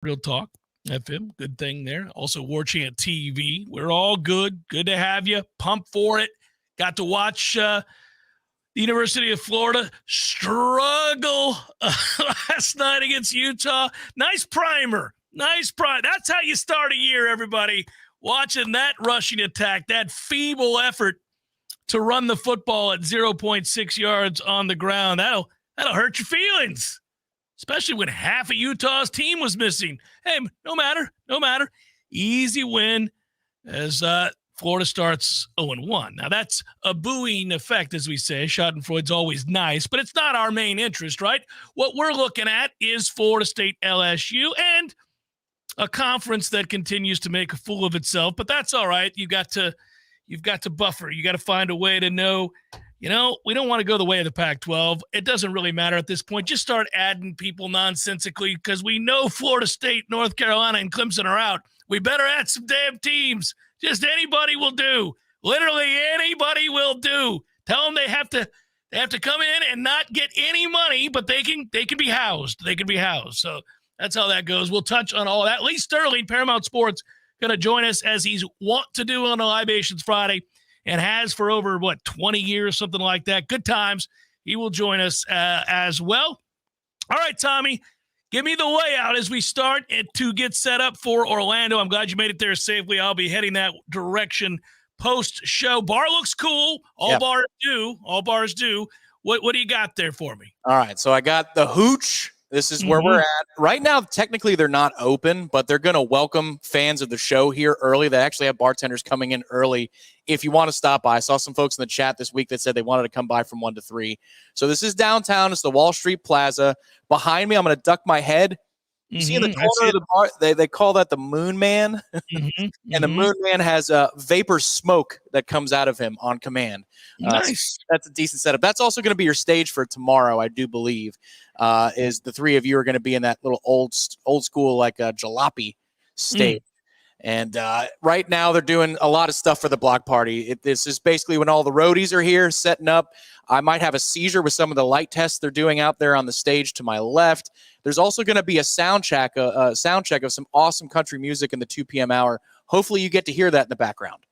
Real Talk FM, good thing there. Also, Warchant TV. We're all good. Good to have you. Pumped for it. Got to watch the University of Florida struggle last night against Utah. Nice primer. That's how you start a year, everybody. Watching that rushing attack, that feeble effort to run the football at 0.6 yards on the ground. That'll hurt your feelings, especially when half of Utah's team was missing. Hey, no matter. Easy win as Florida starts 0-1. Now, that's a buoying effect, as we say. Schadenfreud's always nice, but it's not our main interest, right? What we're looking at is Florida State LSU and a conference that continues to make a fool of itself, but that's all right. You've got to buffer. You got to find a way to know, we don't want to go the way of the Pac-12. It doesn't really matter at this point. Just start adding people nonsensically because we know Florida State, North Carolina, and Clemson are out. We better add some damn teams. Just anybody will do. Literally anybody will do. Tell them they have to come in and not get any money, but they can be housed. They can be housed. So that's how that goes. We'll touch on all that. Lee Sterling, Paramount Sports, going to join us as he's wont to do on a Libations Friday and has for over, 20 years, something like that. Good times. He will join us as well. All right, Tommy, give me the layout as we start to get set up for Orlando. I'm glad you made it there safely. I'll be heading that direction post-show. Bar looks cool. All bars do. What do you got there for me? All right, so I got the Hooch. This is where we're at. Right now, technically, they're not open, but they're going to welcome fans of the show here early. They actually have bartenders coming in early if you want to stop by. I saw some folks in the chat this week that said they wanted to come by from 1 to 3. So this is downtown. It's the Wall Street Plaza. Behind me, I'm going to duck my head. You see in the corner of the bar, they call that the Moon Man. And the Moon Man has vapor smoke that comes out of him on command. Nice. So that's a decent setup. That's also going to be your stage for tomorrow, I do believe, is the three of you are going to be in that little old school like jalopy stage. And right now they're doing a lot of stuff for the block party. This is basically when all the roadies are here setting up. I might have a seizure with some of the light tests they're doing out there on the stage to my left. There's also going to be a sound check of some awesome country music in the 2 p.m. hour. Hopefully you get to hear that in the background.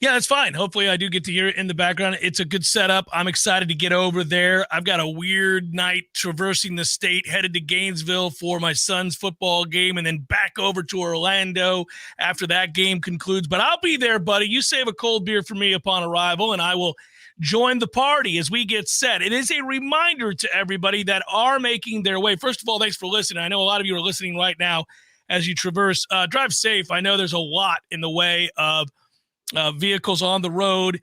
Yeah, that's fine. Hopefully I do get to hear it in the background. It's a good setup. I'm excited to get over there. I've got a weird night traversing the state, headed to Gainesville for my son's football game, and then back over to Orlando after that game concludes. But I'll be there, buddy. You save a cold beer for me upon arrival, and I will join the party as we get set. It is a reminder to everybody that are making their way. First of all, thanks for listening. I know a lot of you are listening right now as you traverse. Drive safe. I know there's a lot in the way of vehicles on the road,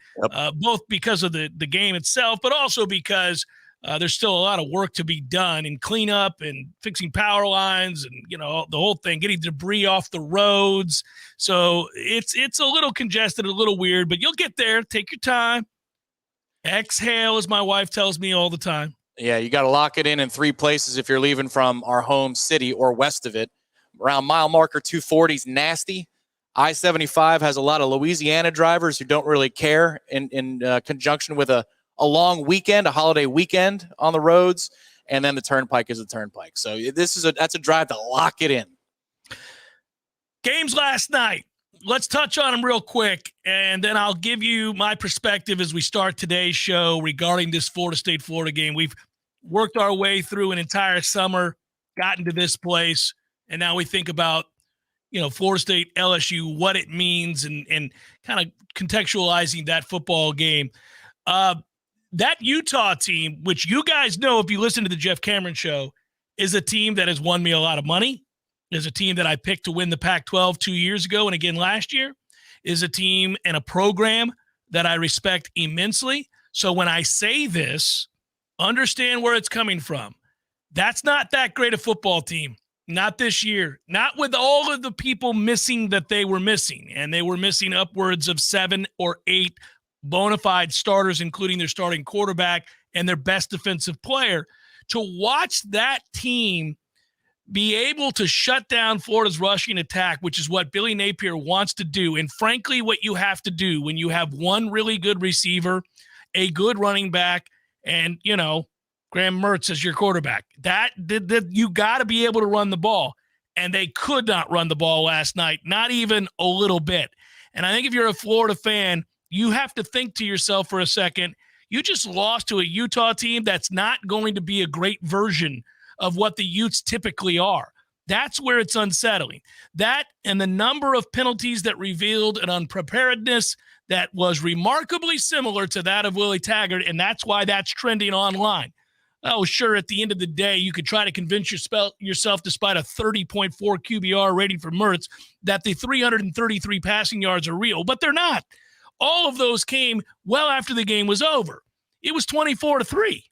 both because of the game itself, but also because there's still a lot of work to be done in cleanup and fixing power lines and, the whole thing, getting debris off the roads. So it's a little congested, a little weird, but you'll get there. Take your time. Exhale, as my wife tells me all the time. Yeah, you got to lock it in 3 places if you're leaving from our home city or west of it. Around mile marker 240 is nasty. I-75 has a lot of Louisiana drivers who don't really care in conjunction with a long weekend, a holiday weekend on the roads, and then the turnpike is the turnpike. So that's a drive to lock it in. Games last night. Let's touch on them real quick, and then I'll give you my perspective as we start today's show regarding this Florida State-Florida game. We've worked our way through an entire summer, gotten to this place, and now we think about Florida State, LSU, what it means, and kind of contextualizing that football game. That Utah team, which you guys know if you listen to the Jeff Cameron show, is a team that has won me a lot of money, is a team that I picked to win the Pac-12 2 years ago and again last year, is a team and a program that I respect immensely. So when I say this, understand where it's coming from. That's not that great a football team. Not this year. Not with all of the people missing that they were missing. And they were missing upwards of 7 or 8 bona fide starters, including their starting quarterback and their best defensive player. To watch that team be able to shut down Florida's rushing attack, which is what Billy Napier wants to do, and frankly what you have to do when you have one really good receiver, a good running back, and, Graham Mertz as your quarterback. That you got to be able to run the ball. and they could not run the ball last night, not even a little bit. And I think if you're a Florida fan, you have to think to yourself for a second, you just lost to a Utah team that's not going to be a great version of what the Utes typically are. That's where it's unsettling. That and the number of penalties that revealed an unpreparedness that was remarkably similar to that of Willie Taggart, and that's why that's trending online. Oh, sure, at the end of the day, you could try to convince yourself, despite a 30.4 QBR rating for Mertz, that the 333 passing yards are real, but they're not. All of those came well after the game was over. It was 24-3.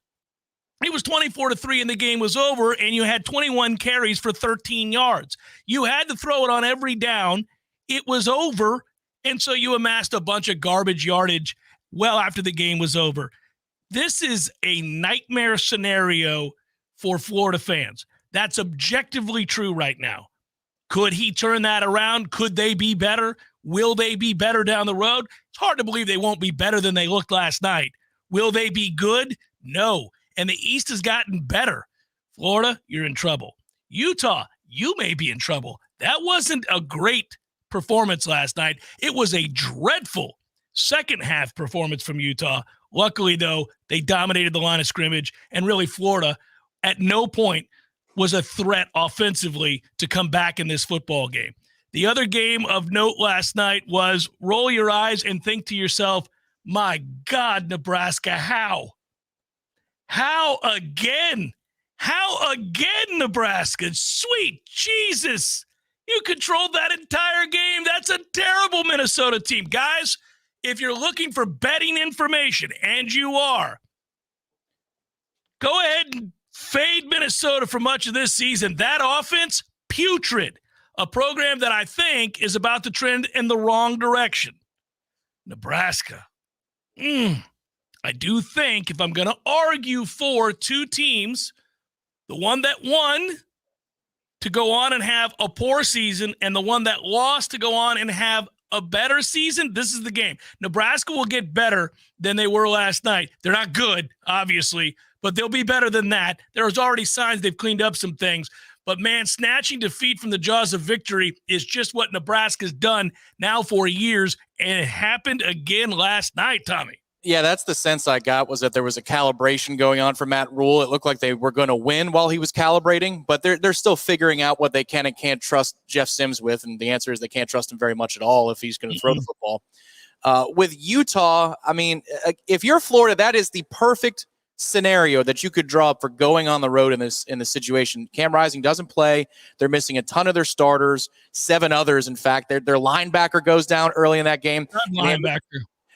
It was 24-3 and the game was over, and you had 21 carries for 13 yards. You had to throw it on every down. It was over, and so you amassed a bunch of garbage yardage well after the game was over. This is a nightmare scenario for Florida fans. That's objectively true right now. Could he turn that around? Could they be better? Will they be better down the road? It's hard to believe they won't be better than they looked last night. Will they be good? No. And the East has gotten better. Florida, you're in trouble. Utah, you may be in trouble. That wasn't a great performance last night. It was a dreadful second half performance from Utah. Luckily, though, they dominated the line of scrimmage, and really Florida at no point was a threat offensively to come back in this football game. The other game of note last night was roll your eyes and think to yourself, my God, Nebraska, how? How again? How again, Nebraska? Sweet Jesus. You controlled that entire game. That's a terrible Minnesota team. Guys, if you're looking for betting information, and you are, go ahead and fade Minnesota for much of this season. That offense, putrid. A program that I think is about to trend in the wrong direction. Nebraska. I do think if I'm going to argue for two teams, the one that won to go on and have a poor season and the one that lost to go on and have a better season, this is the game. Nebraska will get better than they were last night. They're not good, obviously, but they'll be better than that. There's already signs they've cleaned up some things. But, man, snatching defeat from the jaws of victory is just what Nebraska's done now for years, and it happened again last night, Tommy. Yeah, that's the sense I got, was that there was a calibration going on for Matt Rule. It looked like they were going to win while he was calibrating, but they're still figuring out what they can and can't trust Jeff Sims with, and the answer is they can't trust him very much at all if he's going to throw the football. With Utah, I mean, if you're Florida, that is the perfect scenario that you could draw up for going on the road in this situation. Cam Rising doesn't play. They're missing a ton of their starters, 7 others, in fact. Their linebacker goes down early in that game.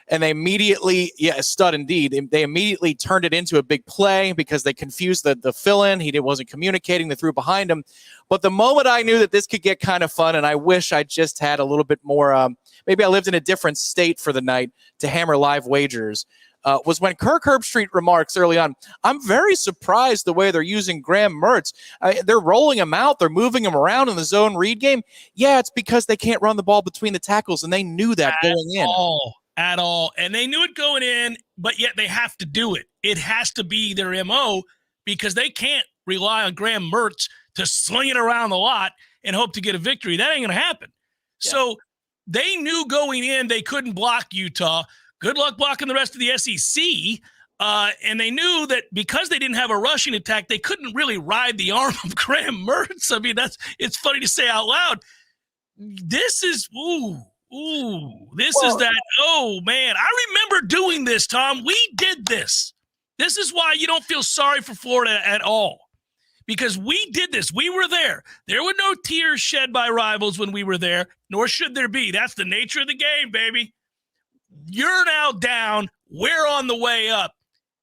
And they immediately, stud indeed. They immediately turned it into a big play because they confused the fill-in. He wasn't communicating. They threw behind him. But the moment I knew that this could get kind of fun, and I wish I just had a little bit more, maybe I lived in a different state for the night to hammer live wagers, was when Kirk Herbstreit remarks early on, I'm very surprised the way they're using Graham Mertz. They're rolling him out. They're moving him around in the zone read game. Yeah, it's because they can't run the ball between the tackles, and they knew that going in. At all. And they knew it going in, but yet they have to do it. It has to be their MO because they can't rely on Graham Mertz to sling it around the lot and hope to get a victory. That ain't going to happen. Yeah. So they knew going in they couldn't block Utah. Good luck blocking the rest of the SEC. And they knew that because they didn't have a rushing attack, they couldn't really ride the arm of Graham Mertz. I mean, it's funny to say out loud. This is, oh, man. I remember doing this, Tom. We did this. This is why you don't feel sorry for Florida at all, because we did this. We were there. There were no tears shed by rivals when we were there, nor should there be. That's the nature of the game, baby. You're now down. We're on the way up.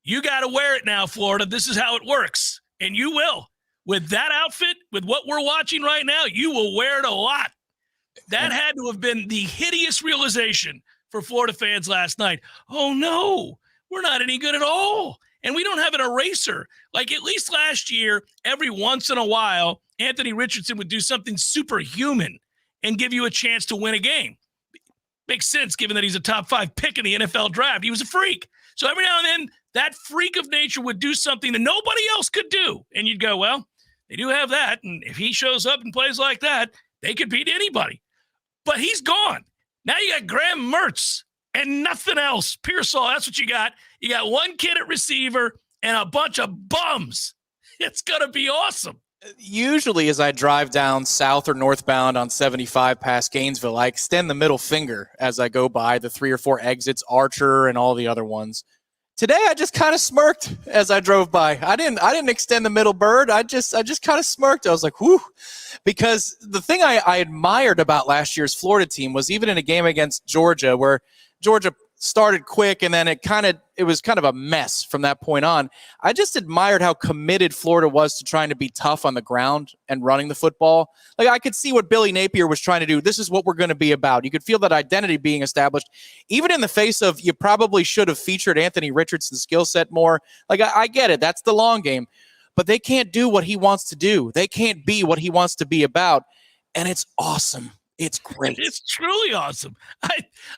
You got to wear it now, Florida. This is how it works, and you will. With that outfit, with what we're watching right now, you will wear it a lot. That had to have been the hideous realization for Florida fans last night. Oh, no, we're not any good at all. And we don't have an eraser. Like at least last year, every once in a while, Anthony Richardson would do something superhuman and give you a chance to win a game. Makes sense given that he's a top 5 pick in the NFL draft. He was a freak. So every now and then, that freak of nature would do something that nobody else could do. And you'd go, well, They do have that. And if he shows up and plays like that, they could beat anybody. But he's gone. Now you got Graham Mertz and nothing else. Pearsall, that's what you got. You got one kid at receiver and a bunch of bums. It's going to be awesome. Usually as I drive down south or northbound on 75 past Gainesville, I extend the middle finger as I go by the 3 or 4 exits, Archer and all the other ones. Today I just kind of smirked as I drove by. I didn't extend the middle bird. I just kind of smirked. I was like, whew. Because the thing I admired about last year's Florida team was even in a game against Georgia where Georgia started quick and then it was kind of a mess from that point on. I just admired how committed Florida was to trying to be tough on the ground and running the football. Like I could see what Billy Napier was trying to do. This is what we're going to be about. You could feel that identity being established, even in the face of you probably should have featured Anthony Richardson's skill set more. Like I get it. That's the long game, but they can't do what he wants to do. They can't be what he wants to be about. And it's awesome. It's great. It's truly awesome.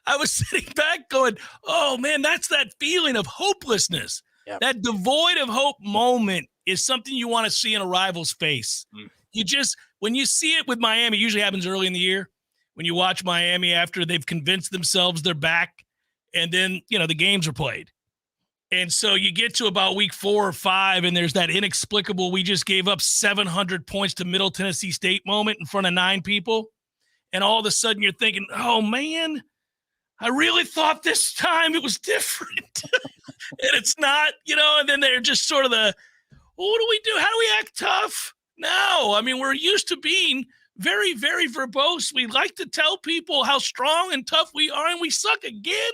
I was sitting back going, oh, man, that's that feeling of hopelessness. Yep. That devoid of hope moment is something you want to see in a rival's face. When you see it with Miami, it usually happens early in the year. When you watch Miami after they've convinced themselves they're back, and then, the games are played. And so you get to about week 4 or 5, and there's that inexplicable, we just gave up 700 points to Middle Tennessee State moment in front of 9 people. And all of a sudden you're thinking, oh, man, I really thought this time it was different. And it's not, and then they're just sort of what do we do? How do we act tough? No, I mean, we're used to being very, very verbose. We like to tell people how strong and tough we are, and we suck again.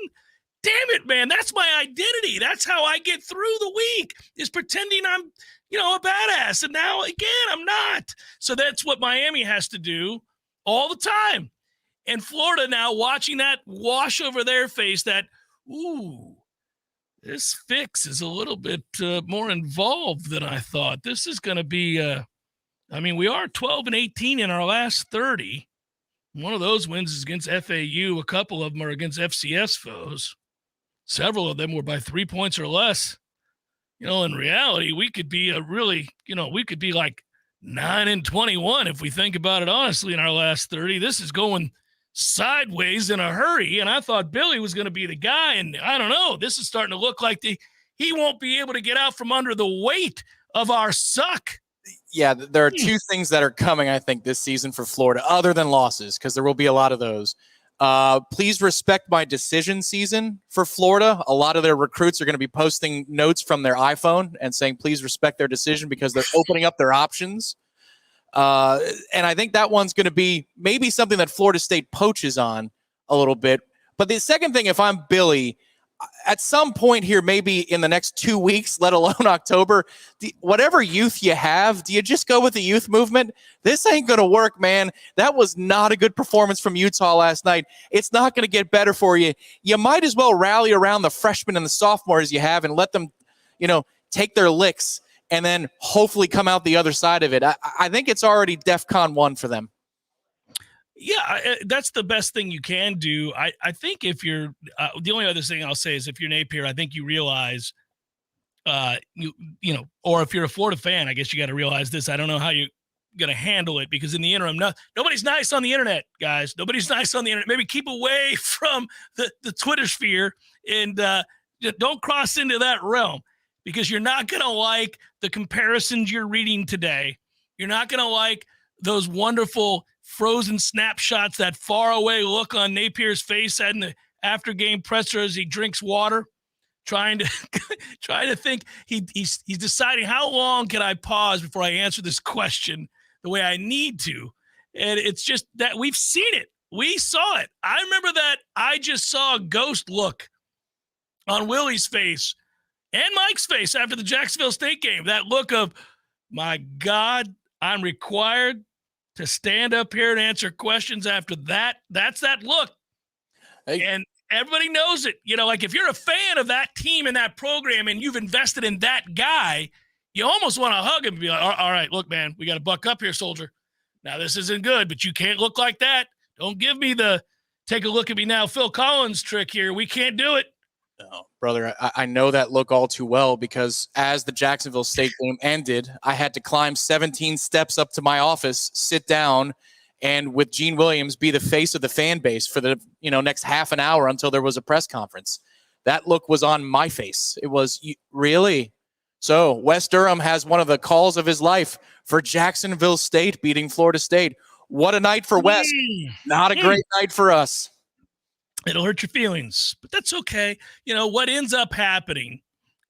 Damn it, man. That's my identity. That's how I get through the week, is pretending I'm, a badass. And now, again, I'm not. So that's what Miami has to do all the time. And Florida now watching that wash over their face that, this fix is a little bit more involved than I thought. This is going to be, we are 12-18 in our last 30. One of those wins is against FAU. A couple of them are against FCS foes. Several of them were by 3 points or less. In reality, we could be we could be like 9-21 if we think about it honestly in our last 30. This is going sideways in a hurry, and I thought Billy was going to be the guy, and I don't know. This is starting to look like he won't be able to get out from under the weight of our suck. Yeah, there are 2 things that are coming, I think, this season for Florida, other than losses, because there will be a lot of those. Please respect my decision season for Florida. A lot of their recruits are going to be posting notes from their iPhone and saying, please respect their decision because they're opening up their options. And I think that one's going to be maybe something that Florida State poaches on a little bit. But the second thing, if I'm Billy, at some point here, maybe in the next 2 weeks, let alone October, whatever youth you have, do you just go with the youth movement? This ain't going to work, man. That was not a good performance from Utah last night. It's not going to get better for you. You might as well rally around the freshmen and the sophomores you have and let them, take their licks and then hopefully come out the other side of it. I think it's already DEFCON 1 for them. Yeah, that's the best thing you can do. I think if you're the only other thing I'll say is if you're Napier, I think you realize, or if you're a Florida fan, I guess you got to realize this. I don't know how you're going to handle it because in the interim, nobody's nice on the internet, guys. Nobody's nice on the internet. Maybe keep away from the Twitter sphere and don't cross into that realm because you're not going to like the comparisons you're reading today. You're not going to like those wonderful frozen snapshots, that faraway look on Napier's face in the after-game presser as he drinks water, trying to think he's deciding how long can I pause before I answer this question the way I need to. And it's just that we've seen it. We saw it. I remember that I just saw a ghost look on Willie's face and Mike's face after the Jacksonville State game. That look of, my God, I'm required to stand up here and answer questions after that. That's that look. Hey. And everybody knows it. Like if you're a fan of that team and that program and you've invested in that guy, you almost want to hug him and be like, all right, look, man, we got to buck up here, soldier. Now, this isn't good, but you can't look like that. Don't give me the take a look at me now, Phil Collins trick here. We can't do it. Oh, brother, I know that look all too well because as the Jacksonville State game ended, I had to climb 17 steps up to my office, sit down, and with Gene Williams be the face of the fan base for the next half an hour until there was a press conference. That look was on my face. It was, really? So Wes Durham has one of the calls of his life for Jacksonville State beating Florida State. What a night for Wes. Not a great night for us. It'll hurt your feelings, but that's okay. What ends up happening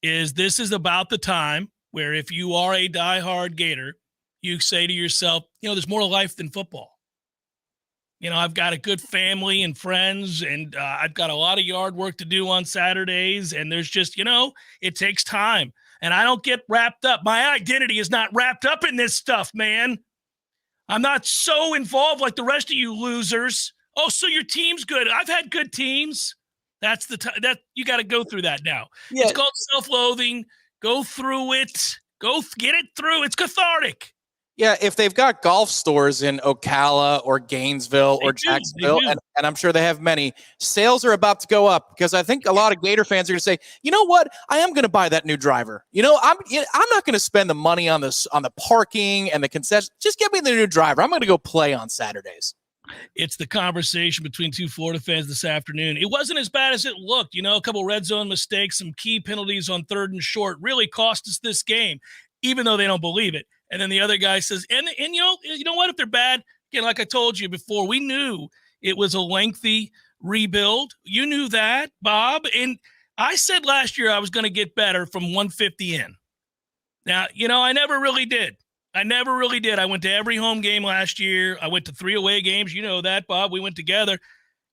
is this is about the time where if you are a diehard Gator, you say to yourself, there's more to life than football. I've got a good family and friends, and I've got a lot of yard work to do on Saturdays, and there's just, it takes time. And I don't get wrapped up. My identity is not wrapped up in this stuff, man. I'm not so involved like the rest of you losers. Oh, so your team's good. I've had good teams. That's the time that you got to go through that now. Yeah. It's called self-loathing. Go through it. Go get it through. It's cathartic. Yeah, if they've got golf stores in Ocala or Gainesville or Jacksonville, and I'm sure they have many, sales are about to go up because I think a lot of Gator fans are going to say, you know what, I am going to buy that new driver. I'm not going to spend the money on the parking and the concession. Just get me the new driver. I'm going to go play on Saturdays. It's the conversation between two Florida fans this afternoon. It wasn't as bad as it looked. A couple red zone mistakes, some key penalties on 3rd and short really cost us this game, even though they don't believe it. And then the other guy says, and you know what, if they're bad, again, like I told you before, we knew it was a lengthy rebuild. You knew that, Bob. And I said last year I was going to get better from 150 in. Now, I never really did. I went to every home game last year. I went to 3 away games. You know that, Bob. We went together.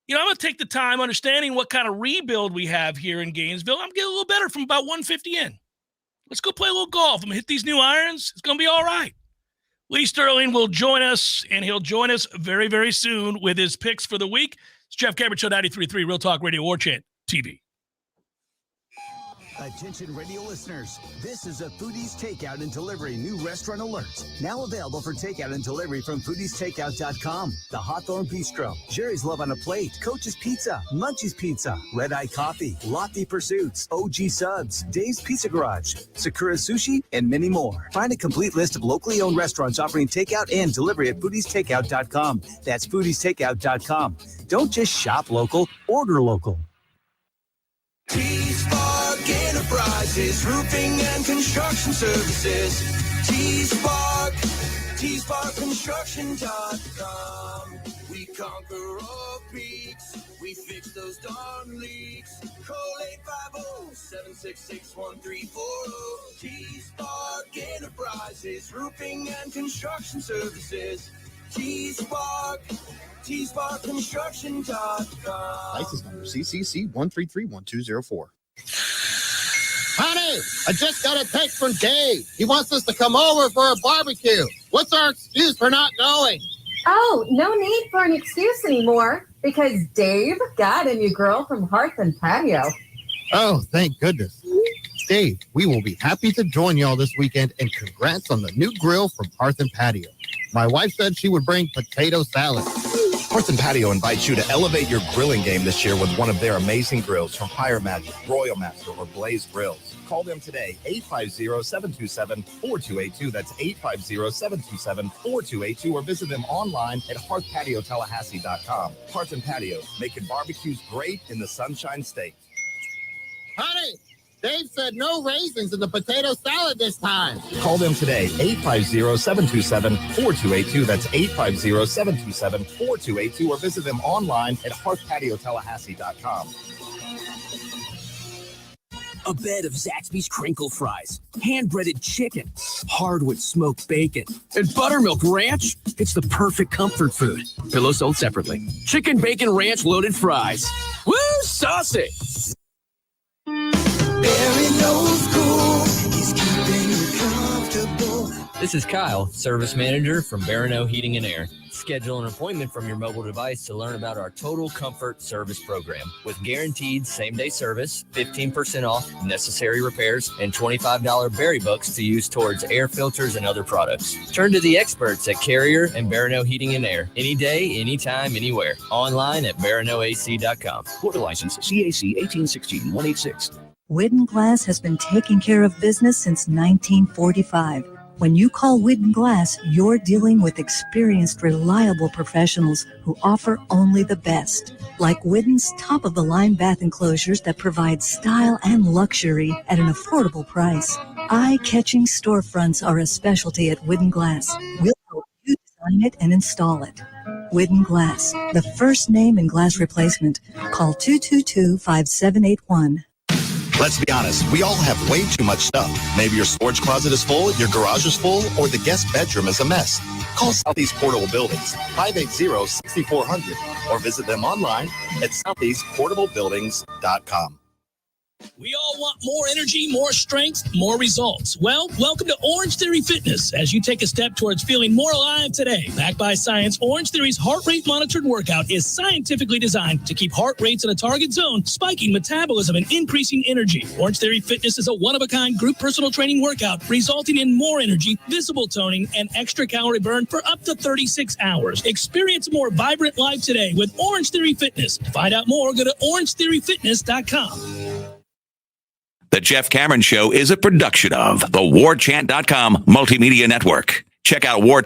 I'm going to take the time understanding what kind of rebuild we have here in Gainesville. I'm getting a little better from about 150 in. Let's go play a little golf. I'm going to hit these new irons. It's going to be all right. Lee Sterling will join us, and he'll join us very, very soon with his picks for the week. It's Jeff Cameron Show, 93.3 Real Talk Radio, Warchant TV. Attention radio listeners, this is a Foodies Takeout and Delivery new restaurant alert. Now available for takeout and delivery from foodiestakeout.com. The Hawthorne Bistro, Jerry's Love on a Plate, Coach's Pizza, Munchie's Pizza, Red Eye Coffee, Lofty Pursuits, OG Subs, Dave's Pizza Garage, Sakura Sushi, and many more. Find a complete list of locally owned restaurants offering takeout and delivery at foodiestakeout.com. That's foodiestakeout.com. Don't just shop local, order local. T-Spark Enterprises, roofing and construction services. T-Spark Construction.com. We conquer all peaks. We fix those darn leaks. Call 850-766-1340. T-Spark Enterprises, roofing and construction services. T-Spark Construction.com. License number CCC 1331204. Honey, I just got a text from Dave. He wants us to come over for a barbecue. What's our excuse for not going? Oh, no need for an excuse anymore because Dave got a new grill from Hearth and Patio. Oh, thank goodness. Dave, we will be happy to join y'all this weekend, and congrats on the new grill from Hearth and Patio. My wife said she would bring potato salad. Hearth and Patio invites you to elevate your grilling game this year with one of their amazing grills from Fire Magic, Royal Master, or Blaze Grills. Call them today, 850-727-4282. That's 850-727-4282, or visit them online at hearthpatiotallahassee.com. Hearth and Patio, making barbecues great in the Sunshine State. Honey, Dave said no raisins in the potato salad this time. Call them today, 850-727-4282. That's 850-727-4282, or visit them online at hearthpatiotallahassee.com. A bed of Zaxby's crinkle fries, hand-breaded chicken, hardwood smoked bacon, and buttermilk ranch. It's the perfect comfort food. Pillow sold separately. Chicken bacon ranch loaded fries. Woo, saucy! Barry knows cool. He's keeping you comfortable. This is Kyle, service manager from Barano Heating and Air. Schedule an appointment from your mobile device to learn about our Total Comfort Service program. With guaranteed same-day service, 15% off necessary repairs, and $25 berry bucks to use towards air filters and other products. Turn to the experts at Carrier and Barano Heating and Air. Any day, anytime, anywhere. Online at baranoac.com. Florida license CAC 1816-186. Whidden Glass has been taking care of business since 1945. When you call Whidden Glass, you're dealing with experienced, reliable professionals who offer only the best. Like Whidden's top-of-the-line bath enclosures that provide style and luxury at an affordable price. Eye-catching storefronts are a specialty at Whidden Glass. We'll help you design it and install it. Whidden Glass, the first name in glass replacement. Call 222-5781. Let's be honest, we all have way too much stuff. Maybe your storage closet is full, your garage is full, or the guest bedroom is a mess. Call Southeast Portable Buildings, 580-6400, or visit them online at southeastportablebuildings.com. We all want more energy, more strength, more results. Well, welcome to Orange Theory Fitness as you take a step towards feeling more alive today. Backed by science, Orange Theory's heart rate monitored workout is scientifically designed to keep heart rates in a target zone, spiking metabolism and increasing energy. Orange Theory Fitness is a one-of-a-kind group personal training workout resulting in more energy, visible toning, and extra calorie burn for up to 36 hours. Experience a more vibrant life today with Orange Theory Fitness. To find out more, go to orangetheoryfitness.com. The Jeff Cameron Show is a production of the Warchant.com Multimedia Network. Check out War.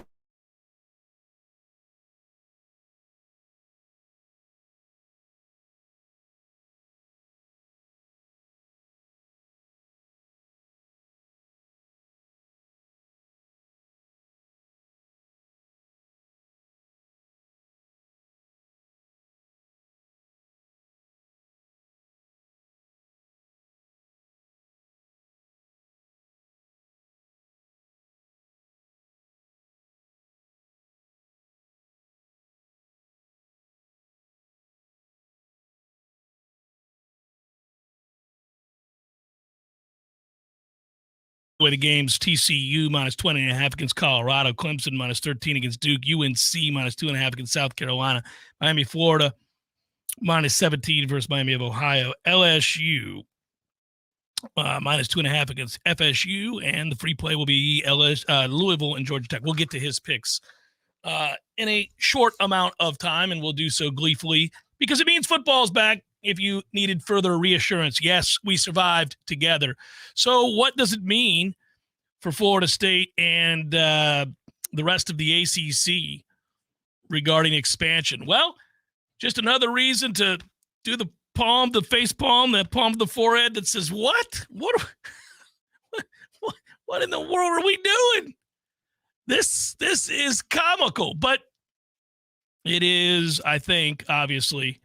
Way the games, TCU minus 20.5 against Colorado, Clemson minus 13 against Duke, UNC minus 2.5 against South Carolina, Miami, Florida minus 17 versus Miami of Ohio, LSU minus 2.5 against FSU, and the free play will be Louisville and Georgia Tech. We'll get to his picks in a short amount of time, and we'll do so gleefully because it means football's back. If you needed further reassurance, yes, we survived together. So what does it mean for Florida State and the rest of the ACC regarding expansion? Well, just another reason to do the palm, the face palm, the palm of the forehead that says, what in the world are we doing? This is comical, but it is, I think, obviously,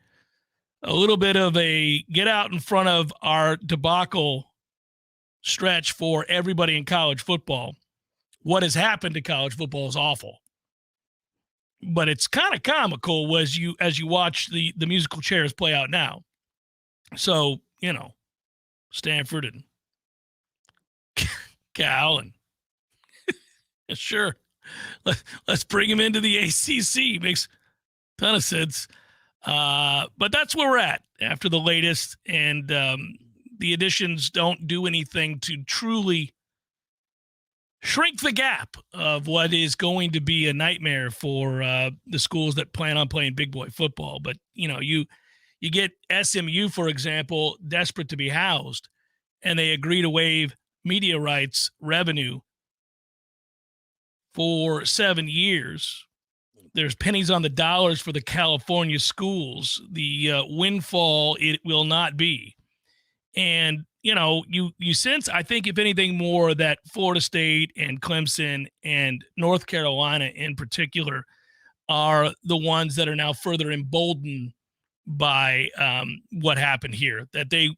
a little bit of a get out in front of our debacle stretch for everybody in college football. What has happened to college football is awful. But it's kind of comical as you watch the musical chairs play out now. So, Stanford and Cal and sure, let's bring him into the ACC. Makes a ton of sense. But that's where we're at after the latest, and the additions don't do anything to truly shrink the gap of what is going to be a nightmare for the schools that plan on playing big boy football. But, you get SMU, for example, desperate to be housed, and they agree to waive media rights revenue for 7 years. There's pennies on the dollars for the California schools. The windfall, it will not be. And, you sense, I think, if anything more, that Florida State and Clemson and North Carolina in particular are the ones that are now further emboldened by what happened here, that they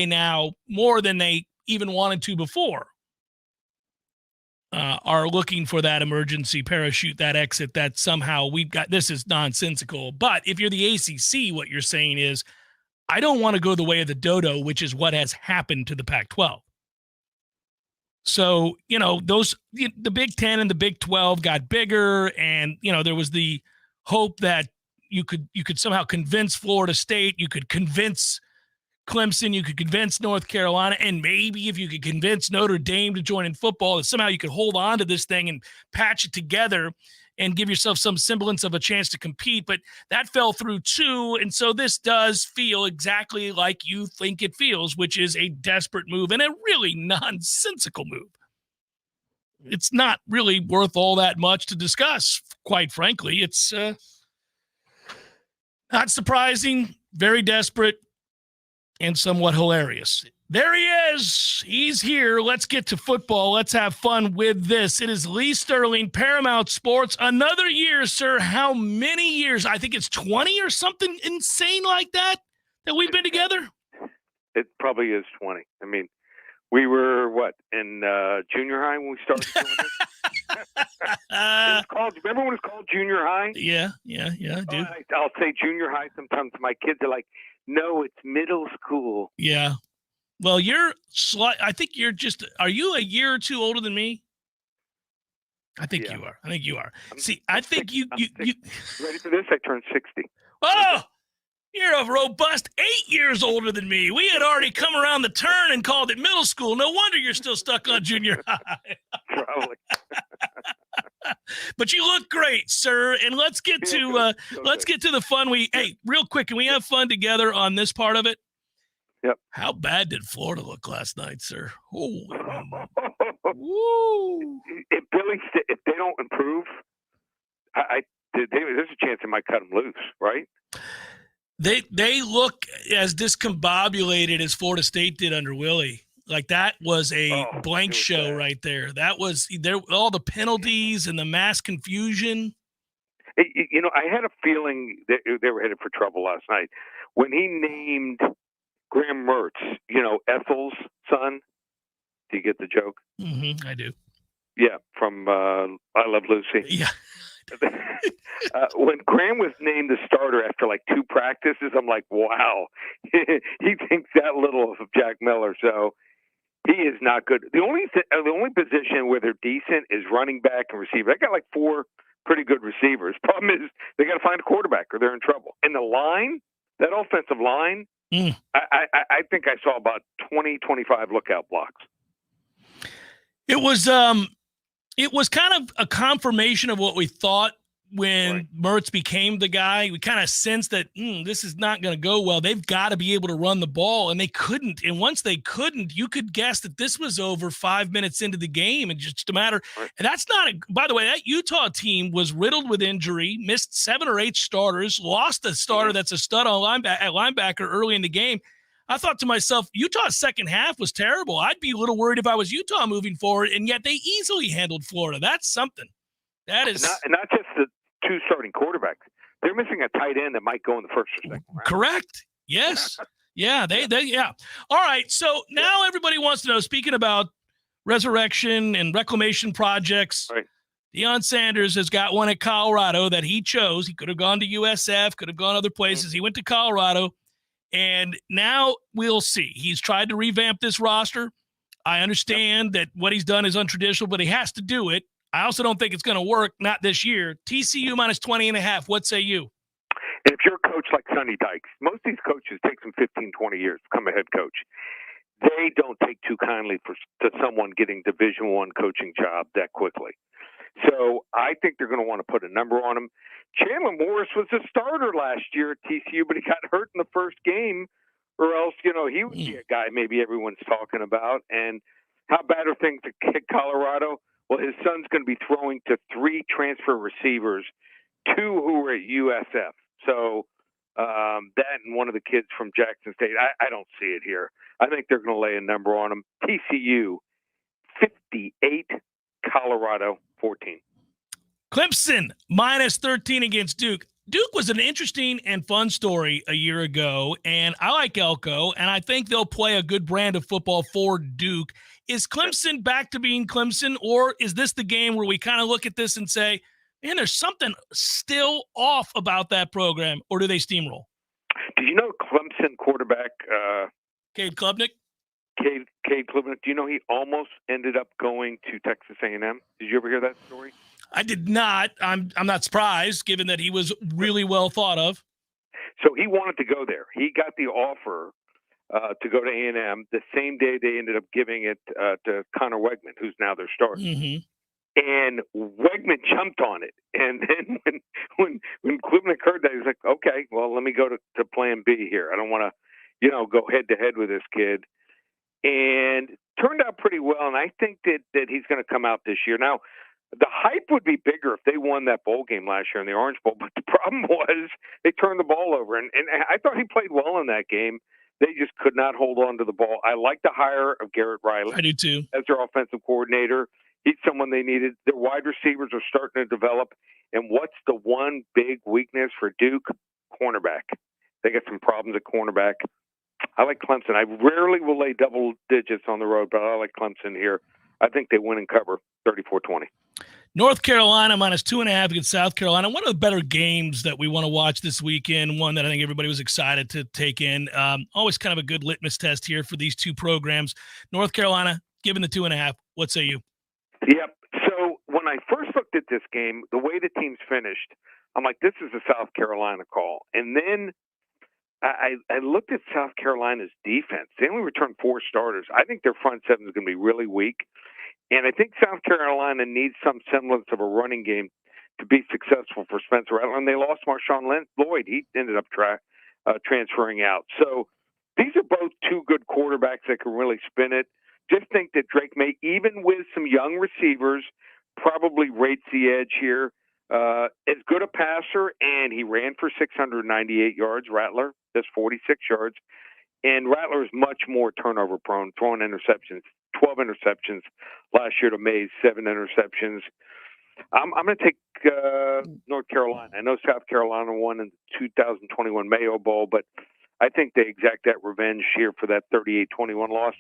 now, more than they even wanted to before, are looking for that emergency parachute, that exit, that somehow we've got. This is nonsensical. But if you're the ACC, what you're saying is, I don't want to go the way of the dodo, which is what has happened to the Pac-12. So, the Big Ten and the Big 12 got bigger, and, there was the hope that you could somehow convince Florida State, you could convince Clemson, you could convince North Carolina, and maybe if you could convince Notre Dame to join in football, that somehow you could hold on to this thing and patch it together and give yourself some semblance of a chance to compete. But that fell through too. And so this does feel exactly like you think it feels, which is a desperate move and a really nonsensical move. It's not really worth all that much to discuss, quite frankly. It's not surprising, very desperate, and somewhat hilarious. There he is. He's here. Let's get to football. Let's have fun with this. It is Lee Sterling, Paramount Sports. Another year, sir. How many years? I think it's 20 or something insane like that we've been together. It probably is 20. I mean, we were, in junior high when we started doing this? Remember when it was called junior high? Yeah, I do. I'll say junior high sometimes. My kids are like, no, it's middle school. Yeah. Well, I think you're are you a year or two older than me? I think you are. I think you ready for this? I turned 60. Oh, you're a robust 8 years older than me. We had already come around the turn and called it middle school. No wonder you're still stuck on junior high. Probably. But you look great, sir. And let's get to the fun. Hey, real quick, can we have fun together on this part of it? Yep. How bad did Florida look last night, sir? Holy woo! If they don't improve, there's a chance they might cut them loose, right? They look as discombobulated as Florida State did under Willie. Like that was a blank show right there. That was all the penalties and the mass confusion. I had a feeling that they were headed for trouble last night when he named Graham Mertz, Ethel's son. Do you get the joke? Mm-hmm, I do. Yeah, from I Love Lucy. Yeah. When Graham was named the starter after like 2 practices, I'm like, wow, he thinks that little of Jack Miller. So he is not good. The only position where they're decent is running back and receiver. They got like 4 pretty good receivers. Problem is they got to find a quarterback or they're in trouble. And the line, that offensive line, I think I saw about 20, 25 lookout blocks. It was kind of a confirmation of what we thought when Mertz became the guy. We kind of sensed that this is not going to go well. They've got to be able to run the ball, and they couldn't. And once they couldn't, you could guess that this was over 5 minutes into the game, and just a matter. And that's not by the way, that Utah team was riddled with injury, missed 7 or 8 starters, lost a starter that's a stud on linebacker early in the game. I thought to myself, Utah's second half was terrible. I'd be a little worried if I was Utah moving forward, and yet they easily handled Florida. That's something. That is not just the 2 starting quarterbacks. They're missing a tight end that might go in the first or second round. Correct. Yes. Yeah. Yeah. All right. So now everybody wants to know, speaking about resurrection and reclamation projects, Deion Sanders has got one at Colorado that he chose. He could have gone to USF, could have gone other places. He went to Colorado. And now we'll see. He's tried to revamp this roster. I understand that what he's done is untraditional, but he has to do it. I also don't think it's going to work, not this year. TCU minus 20.5. What say you? If you're a coach like Sonny Dykes, most of these coaches take them 15, 20 years to become a head coach. They don't take too kindly to someone getting Division I coaching job that quickly. So I think they're going to want to put a number on him. Chandler Morris was a starter last year at TCU, but he got hurt in the first game, or else, he would be a guy maybe everyone's talking about. And how bad are things at Colorado? Well, his son's going to be throwing to 3 transfer receivers, 2 who were at USF. So that and one of the kids from Jackson State. I don't see it here. I think they're going to lay a number on him. TCU, 58, Colorado, 14. Clemson minus 13 against Duke. Duke was an interesting and fun story a year ago, and I like Elko, and I think they'll play a good brand of football for Duke. Is Clemson back to being Clemson, or is this the game where we kind of look at this and say, man, there's something still off about that program, or do they steamroll? Did you know Clemson quarterback Cade Klubnik? Cade Cleveland, do you know he almost ended up going to Texas A&M? Did you ever hear that story? I did not. I'm not surprised, given that he was really well thought of. So he wanted to go there. He got the offer to go to A&M the same day they ended up giving it to Connor Wegman, who's now their starter. Mm-hmm. And Wegman jumped on it. And then when Cleveland heard that, he was like, okay, well, let me go to plan B here. I don't want to, go head-to-head with this kid. And turned out pretty well, and I think that he's going to come out this year. Now, the hype would be bigger if they won that bowl game last year in the Orange Bowl, but the problem was they turned the ball over, and I thought he played well in that game. They just could not hold on to the ball. I like the hire of Garrett Riley. I do too. As their offensive coordinator. He's someone they needed. Their wide receivers are starting to develop, and what's the one big weakness for Duke? Cornerback. They got some problems at cornerback. I like Clemson. I rarely will lay double digits on the road, but I like Clemson here. I think they win and cover 34-20. North Carolina -2.5 against South Carolina. One of the better games that we want to watch this weekend, one that I think everybody was excited to take in. Always kind of a good litmus test here for these two programs. North Carolina, given the 2.5, what say you? Yep. So when I first looked at this game, the way the teams finished, I'm like, this is a South Carolina call. And then I looked at South Carolina's defense. They only returned 4 starters. I think their front seven is going to be really weak. And I think South Carolina needs some semblance of a running game to be successful for Spencer Rattler. And they lost Marshawn Lloyd. He ended up transferring out. So these are both two good quarterbacks that can really spin it. Just think that Drake May, even with some young receivers, probably rates the edge here. As good a passer, and he ran for 698 yards. Rattler does 46 yards. And Rattler is much more turnover prone, throwing interceptions. 12 interceptions last year to May's 7 interceptions. I'm going to take North Carolina. I know South Carolina won in the 2021 Mayo Bowl, but I think they exact that revenge here for that 38-21 loss.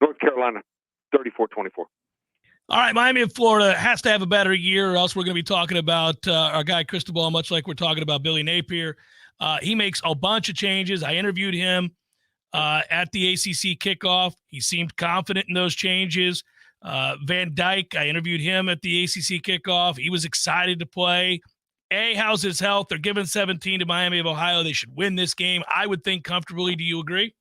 North Carolina, 34-24. All right, Miami of Florida has to have a better year, or else we're going to be talking about our guy Cristobal, much like we're talking about Billy Napier. He makes a bunch of changes. I interviewed him at the ACC kickoff. He seemed confident in those changes. Van Dyke, I interviewed him at the ACC kickoff. He was excited to play. How's his health? They're giving 17 to Miami of Ohio. They should win this game, I would think, comfortably. Do you agree?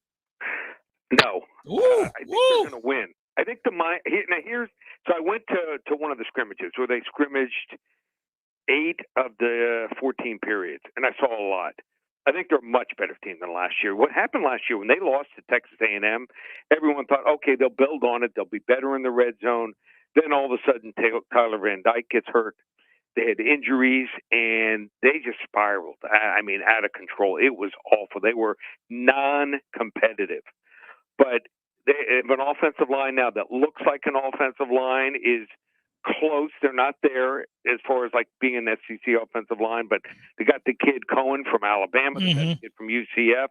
No. I think they're going to win. I think so I went to one of the scrimmages where they scrimmaged 8 of the 14 periods, and I saw a lot. I think they're a much better team than last year. What happened last year when they lost to Texas A&M, everyone thought, okay, they'll build on it. They'll be better in the red zone. Then all of a sudden, Tyler Van Dyke gets hurt. They had injuries, and they just spiraled. Out of control. It was awful. They were non-competitive. But they have an offensive line now that looks like an offensive line, is close. They're not there as far as like being an SEC offensive line, but they got the kid Cohen from Alabama, the kid from UCF.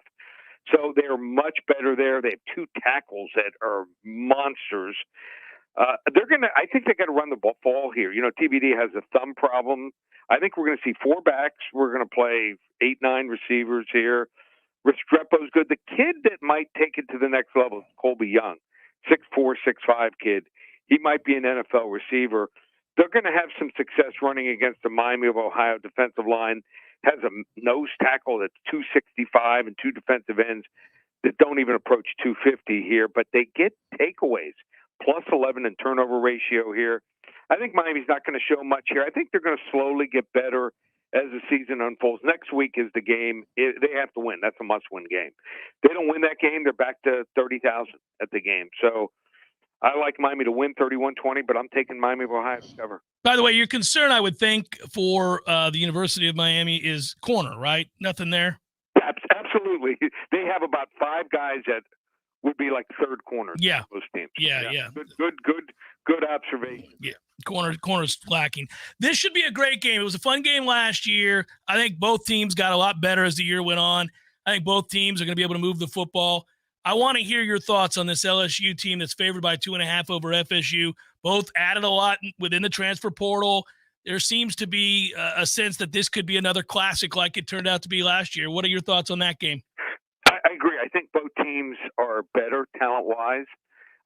So they're much better there. They have 2 tackles that are monsters. I think they got to run the ball here. TBD has a thumb problem. I think we're going to see 4 backs. We're going to play 8-9 receivers here. Restrepo's good. The kid that might take it to the next level is Colby Young, 6'4", 6'5" kid. He might be an NFL receiver. They're going to have some success running against the Miami of Ohio defensive line. Has a nose tackle that's 265 and 2 defensive ends that don't even approach 250 here, but they get takeaways, plus 11 in turnover ratio here. I think Miami's not going to show much here. I think they're going to slowly get better as the season unfolds. Next week is the game. They have to win. That's a must-win game. They don't win that game, they're back to 30,000 at the game. So I like Miami to win 31-20, but I'm taking Miami of Ohio to cover. By the way, your concern, I would think, for the University of Miami is corner, right? Nothing there? Absolutely. They have about 5 guys that would be like third corners. Yeah. Those teams. Yeah. Good observation. Yeah. Corner's lacking. This should be a great game. It was a fun game last year. I think both teams got a lot better as the year went on. I think both teams are going to be able to move the football. I want to hear your thoughts on this LSU team that's favored by 2.5 over FSU. Both added a lot within the transfer portal. There seems to be a sense that this could be another classic like it turned out to be last year. What are your thoughts on that game? I agree. I think both teams are better talent-wise.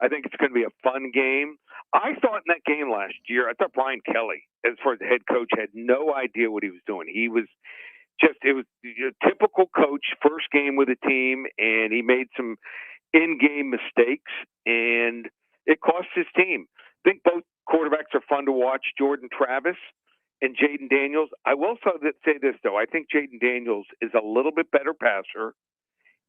I think it's going to be a fun game. I thought in that game last year, I thought Brian Kelly, as far as the head coach, had no idea what he was doing. He was it was a typical coach, first game with a team, and he made some in-game mistakes, and it cost his team. I think both quarterbacks are fun to watch, Jordan Travis and Jaden Daniels. I will say this, though. I think Jaden Daniels is a little bit better passer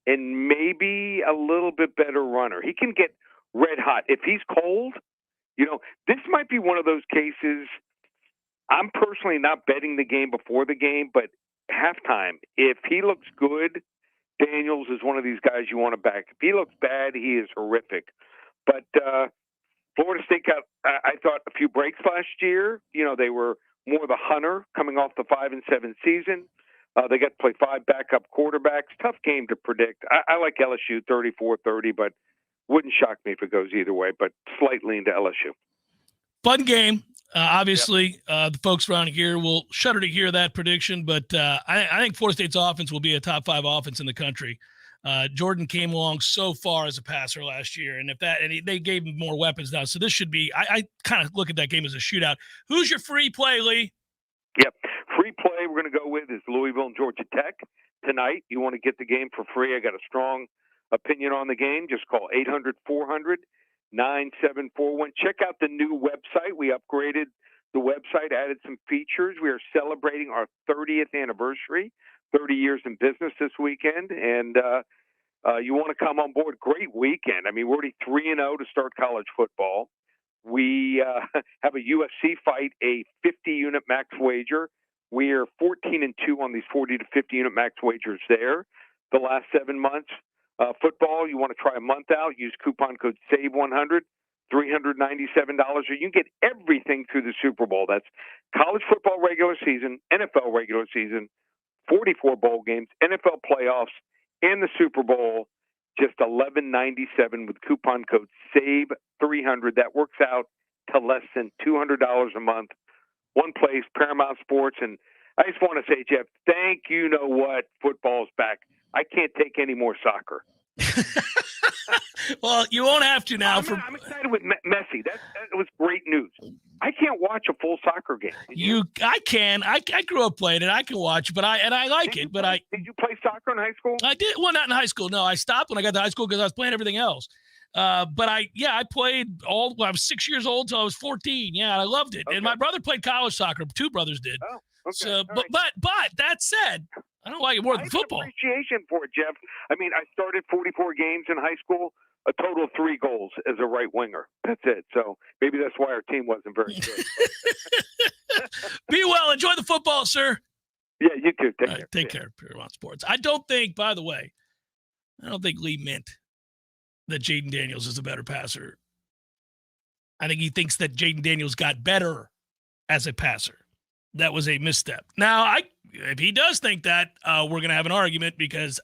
and maybe a little bit better runner. He can get red hot. If he's cold, this might be one of those cases. I'm personally not betting the game before the game, but halftime, if he looks good, Daniels is one of these guys you want to back. If he looks bad, he is horrific. But Florida State got, I thought, a few breaks last year. They were more the hunter coming off the 5-7 season. They got to play 5 backup quarterbacks. Tough game to predict. I like LSU 34-30, but wouldn't shock me if it goes either way, but slightly into LSU. Fun game. Obviously, the folks around here will shudder to hear that prediction, but I think Florida State's offense will be a top 5 offense in the country. Jordan came along so far as a passer last year, and they gave him more weapons now. So this should be. I kind of look at that game as a shootout. Who's your free play, Lee? Yep, free play we're going to go with is Louisville and Georgia Tech tonight. You want to get the game for free? I got a strong opinion on the game. Just call 800-400-9741. Check out the new website. We upgraded the website, added some features. We are celebrating our 30th anniversary, 30 years in business this weekend, and you want to come on board. Great weekend. I mean, we're already 3-0 to start college football. We have a UFC fight, a 50-unit max wager. We are 14-2 on these 40 to 50-unit max wagers there. The last 7 months, football, you want to try a month out, use coupon code SAVE100, $397, or you can get everything through the Super Bowl. That's college football regular season, NFL regular season, 44 bowl games, NFL playoffs, and the Super Bowl, just $11.97 with coupon code SAVE300. That works out to less than $200 a month. One place, Paramount Sports. And I just want to say, Jeff, thank you. Know what? Football's back. I can't take any more soccer. Well, you won't have to now. I'm excited with Messi. That was great news. I can't watch a full soccer game. I can. I grew up playing it. I can watch, but I like it. Did you play soccer in high school? I did. Well, not in high school. No, I stopped when I got to high school because I was playing everything else. But I played I was 6 years old till I was 14. Yeah, I loved it. Okay. And my brother played college soccer. 2 brothers did. Oh, okay. So, but that said, I don't like it more than football. Appreciation for it, Jeff. I mean, I started 44 games in high school. A total of 3 goals as a right winger. That's it. So maybe that's why our team wasn't very good. Be well. Enjoy the football, sir. Yeah, you too. Take care. Take care, Paramount Sports. I don't think Lee meant that Jaden Daniels is a better passer. I think he thinks that Jaden Daniels got better as a passer. That was a misstep. Now, if he does think that, we're going to have an argument because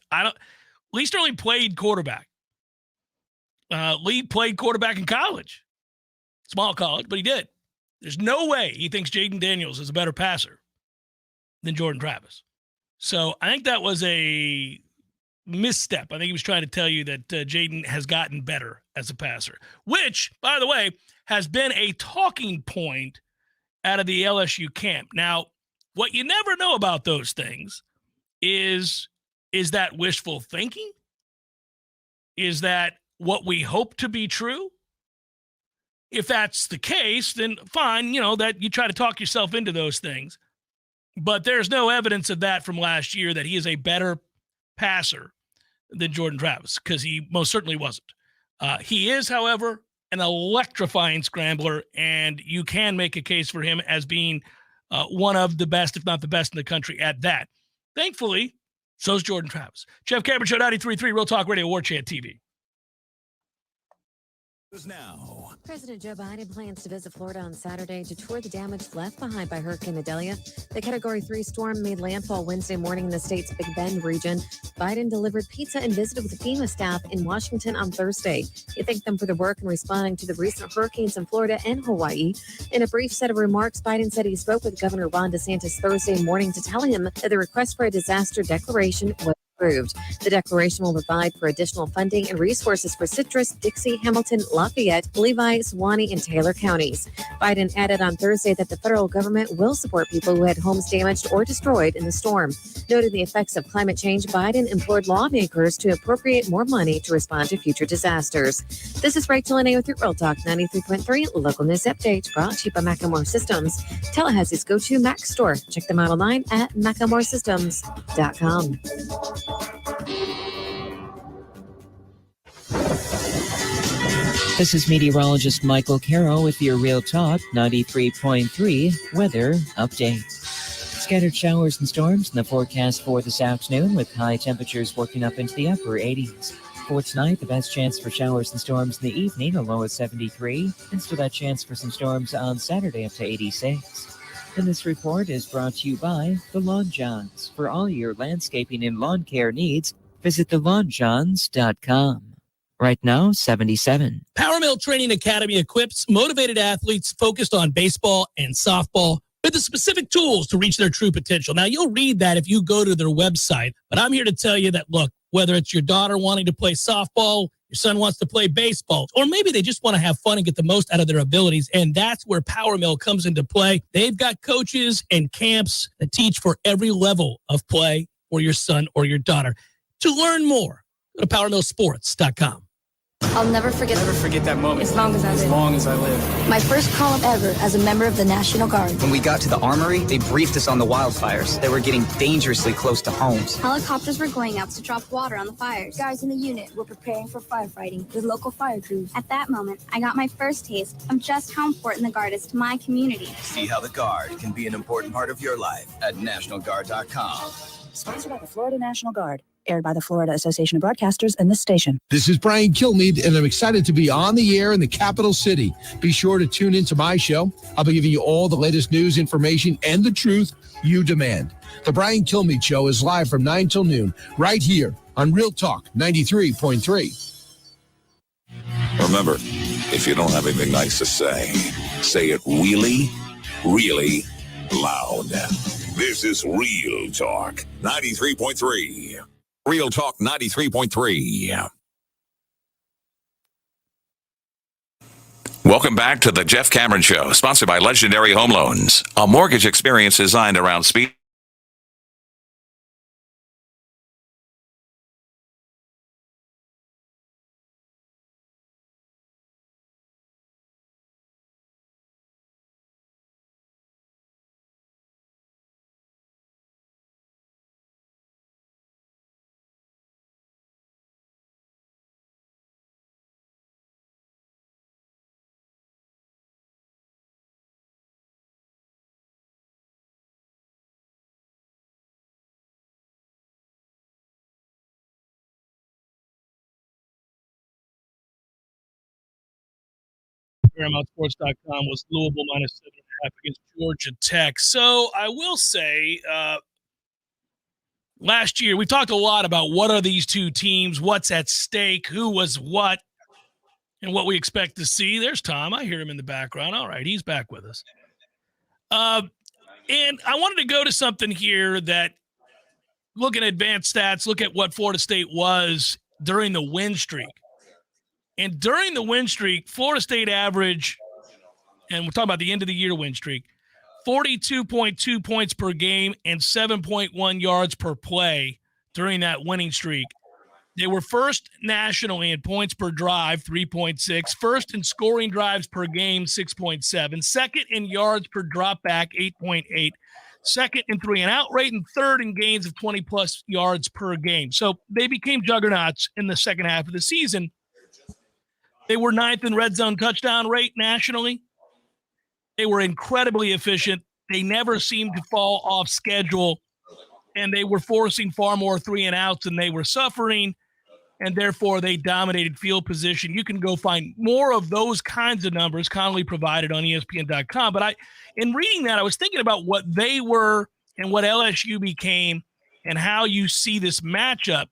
Lee Sterling played quarterback. Lee played quarterback in college. Small college, but he did. There's no way he thinks Jaden Daniels is a better passer than Jordan Travis. So I think that was a misstep. I think he was trying to tell you that Jaden has gotten better as a passer, which, by the way, has been a talking point out of the LSU camp. Now, what you never know about those things is that wishful thinking? Is that what we hope to be true? If that's the case, then fine, that you try to talk yourself into those things. But there's no evidence of that from last year that he is a better passer than Jordan Travis, because he most certainly wasn't. He is, however, an electrifying scrambler, and you can make a case for him as being one of the best, if not the best in the country at that. Thankfully, so's Jordan Travis. Jeff Cameron Show, 93.3 Real Talk Radio, Warchant TV. Now, President Joe Biden plans to visit Florida on Saturday to tour the damage left behind by Hurricane Idalia. The Category 3 storm made landfall Wednesday morning in the state's Big Bend region. Biden delivered pizza and visited with the FEMA staff in Washington on Thursday. He thanked them for their work in responding to the recent hurricanes in Florida and Hawaii. In a brief set of remarks, Biden said he spoke with Governor Ron DeSantis Thursday morning to tell him that the request for a disaster declaration was approved. The declaration will provide for additional funding and resources for Citrus, Dixie, Hamilton, Lafayette, Levi, Suwannee, and Taylor counties. Biden added on Thursday that the federal government will support people who had homes damaged or destroyed in the storm. Noting the effects of climate change, Biden implored lawmakers to appropriate more money to respond to future disasters. This is Rachel Anay with your Real Talk 93.3 local news update, brought to you by Macklemore Systems, Tallahassee's go-to Mac store. Check them out online at MacklemoreSystems.com. This is meteorologist Michael Carroll with your Real Talk 93.3 weather update. Scattered showers and storms in the forecast for this afternoon, with high temperatures working up into the upper 80s. For tonight, the best chance for showers and storms in the evening, a low of 73, and still that chance for some storms on Saturday up to 86. And this report is brought to you by The Lawn Johns. For all your landscaping and lawn care needs, visit thelawnjohns.com. Right now, 77. Power Mill Training Academy equips motivated athletes focused on baseball and softball with the specific tools to reach their true potential. Now, you'll read that if you go to their website, but I'm here to tell you that, look, whether it's your daughter wanting to play softball, your son wants to play baseball, or maybe they just want to have fun and get the most out of their abilities, and that's where Power Mill comes into play. They've got coaches and camps that teach for every level of play for your son or your daughter. To learn more, go to PowerMillSports.com. I'll never forget that moment. As long as I live. My first call-up ever as a member of the National Guard. When we got to the armory, they briefed us on the wildfires. They were getting dangerously close to homes. Helicopters were going out to drop water on the fires. Guys in the unit were preparing for firefighting with local fire crews. At that moment, I got my first taste of just how important the Guard is to my community. See how the Guard can be an important part of your life at NationalGuard.com. Sponsored by the Florida National Guard. Aired by the Florida Association of Broadcasters and this station. This is Brian Kilmeade, and I'm excited to be on the air in the capital city. Be sure to tune into my show. I'll be giving you all the latest news, information, and the truth you demand. The Brian Kilmeade Show is live from 9 till noon, right here on Real Talk 93.3. Remember, if you don't have anything nice to say it really, really loud. This is Real Talk 93.3. Real Talk 93.3. Welcome back to the Jeff Cameron Show, sponsored by Legendary Home Loans, a mortgage experience designed around speed. ParamountSports.com was Louisville minus 7.5 against Georgia Tech. So I will say, last year we talked a lot about what are these two teams, what's at stake, who was what, and what we expect to see. There's Tom. I hear him in the background. All right, he's back with us. And I wanted to go to something here that, look at advanced stats, look at what Florida State was during the win streak. And during the win streak, Florida State average, and we're talking about the end of the year win streak, 42.2 points per game and 7.1 yards per play during that winning streak. They were first nationally in points per drive, 3.6, first in scoring drives per game, 6.7, second in yards per drop back, 8.8, second in 3-and-out rate, and third in gains of 20-plus yards per game. So they became juggernauts in the second half of the season. They were ninth in red zone touchdown rate nationally. They were incredibly efficient. They never seemed to fall off schedule, and they were forcing far more 3-and-outs than they were suffering, and therefore they dominated field position. You can go find more of those kinds of numbers Connolly provided on ESPN.com. But in reading that, I was thinking about what they were and what LSU became and how you see this matchup.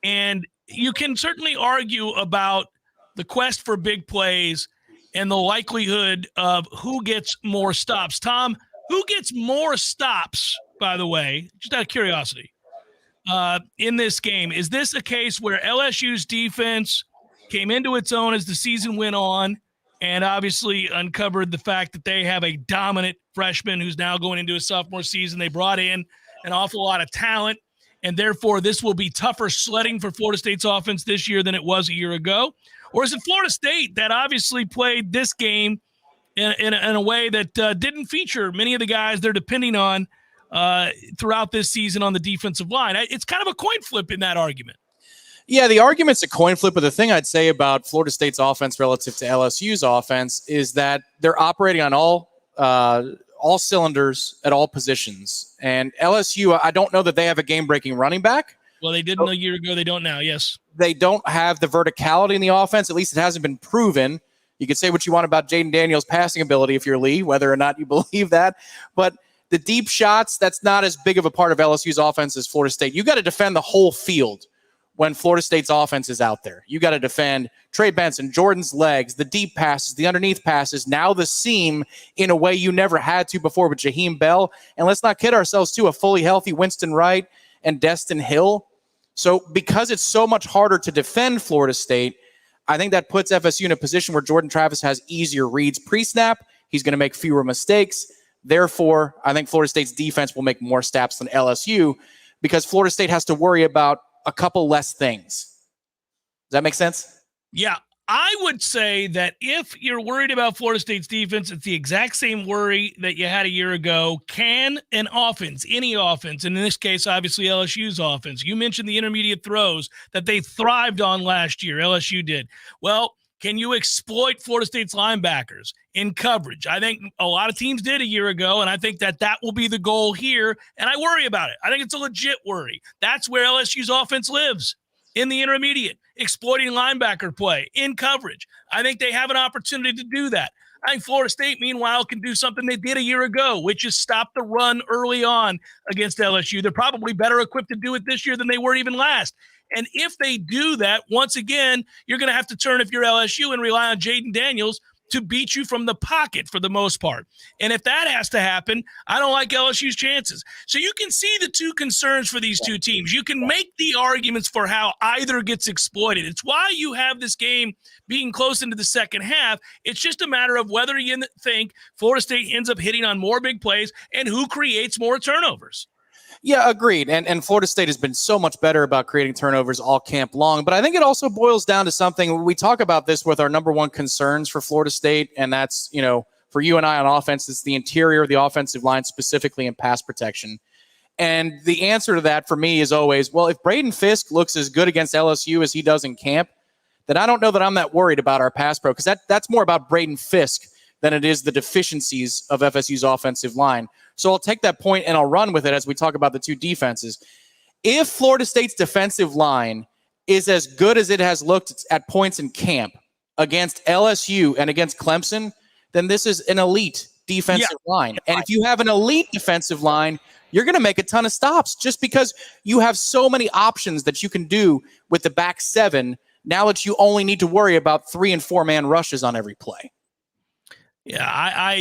And you can certainly argue about the quest for big plays and the likelihood of who gets more stops. Tom, who gets more stops, by the way, just out of curiosity, in this game. Is this a case where LSU's defense came into its own as the season went on and obviously uncovered the fact that they have a dominant freshman who's now going into his sophomore season? They brought in an awful lot of talent, and therefore this will be tougher sledding for Florida State's offense this year than it was a year ago? Or is it Florida State that obviously played this game in a way that didn't feature many of the guys they're depending on throughout this season on the defensive line? It's kind of a coin flip in that argument. Yeah, the argument's a coin flip, but the thing I'd say about Florida State's offense relative to LSU's offense is that they're operating on all cylinders at all positions. And LSU, I don't know that they have a game-breaking running back. Well, they didn't a year ago. They don't now, yes. They don't have the verticality in the offense. At least it hasn't been proven. You could say what you want about Jaden Daniels' passing ability if you're Lee, whether or not you believe that. But the deep shots, that's not as big of a part of LSU's offense as Florida State. You got to defend the whole field when Florida State's offense is out there. You got to defend Trey Benson, Jordan's legs, the deep passes, the underneath passes, now the seam in a way you never had to before with Jaheim Bell. And let's not kid ourselves, too, a fully healthy Winston Wright and Destin Hill. So because it's so much harder to defend Florida State, I think that puts FSU in a position where Jordan Travis has easier reads pre-snap. He's going to make fewer mistakes. Therefore, I think Florida State's defense will make more stops than LSU because Florida State has to worry about a couple less things. Does that make sense? Yeah. I would say that if you're worried about Florida State's defense, it's the exact same worry that you had a year ago. Can an offense, any offense, and in this case, obviously LSU's offense, you mentioned the intermediate throws that they thrived on last year, LSU did. Well, can you exploit Florida State's linebackers in coverage? I think a lot of teams did a year ago, and I think that will be the goal here, and I worry about it. I think it's a legit worry. That's where LSU's offense lives, in the intermediate, exploiting linebacker play, in coverage. I think they have an opportunity to do that. I think Florida State, meanwhile, can do something they did a year ago, which is stop the run early on against LSU. They're probably better equipped to do it this year than they were even last. And if they do that, once again, you're going to have to turn, if you're LSU, and rely on Jaden Daniels to beat you from the pocket for the most part. And if that has to happen, I don't like LSU's chances. So you can see the two concerns for these two teams. You can make the arguments for how either gets exploited. It's why you have this game being close into the second half. It's just a matter of whether you think Florida State ends up hitting on more big plays and who creates more turnovers. Yeah, agreed. And Florida State has been so much better about creating turnovers all camp long. But I think it also boils down to something. We talk about this with our number one concerns for Florida State, and that's, for you and I on offense, it's the interior of the offensive line, specifically in pass protection. And the answer to that for me is always, well, if Braden Fisk looks as good against LSU as he does in camp, then I don't know that I'm that worried about our pass pro, because that's more about Braden Fisk than it is the deficiencies of FSU's offensive line. So I'll take that point and I'll run with it as we talk about the two defenses. If Florida State's defensive line is as good as it has looked at points in camp against LSU and against Clemson, then this is an elite defensive line. And if you have an elite defensive line, you're going to make a ton of stops just because you have so many options that you can do with the back seven now that you only need to worry about 3- and 4-man rushes on every play. Yeah,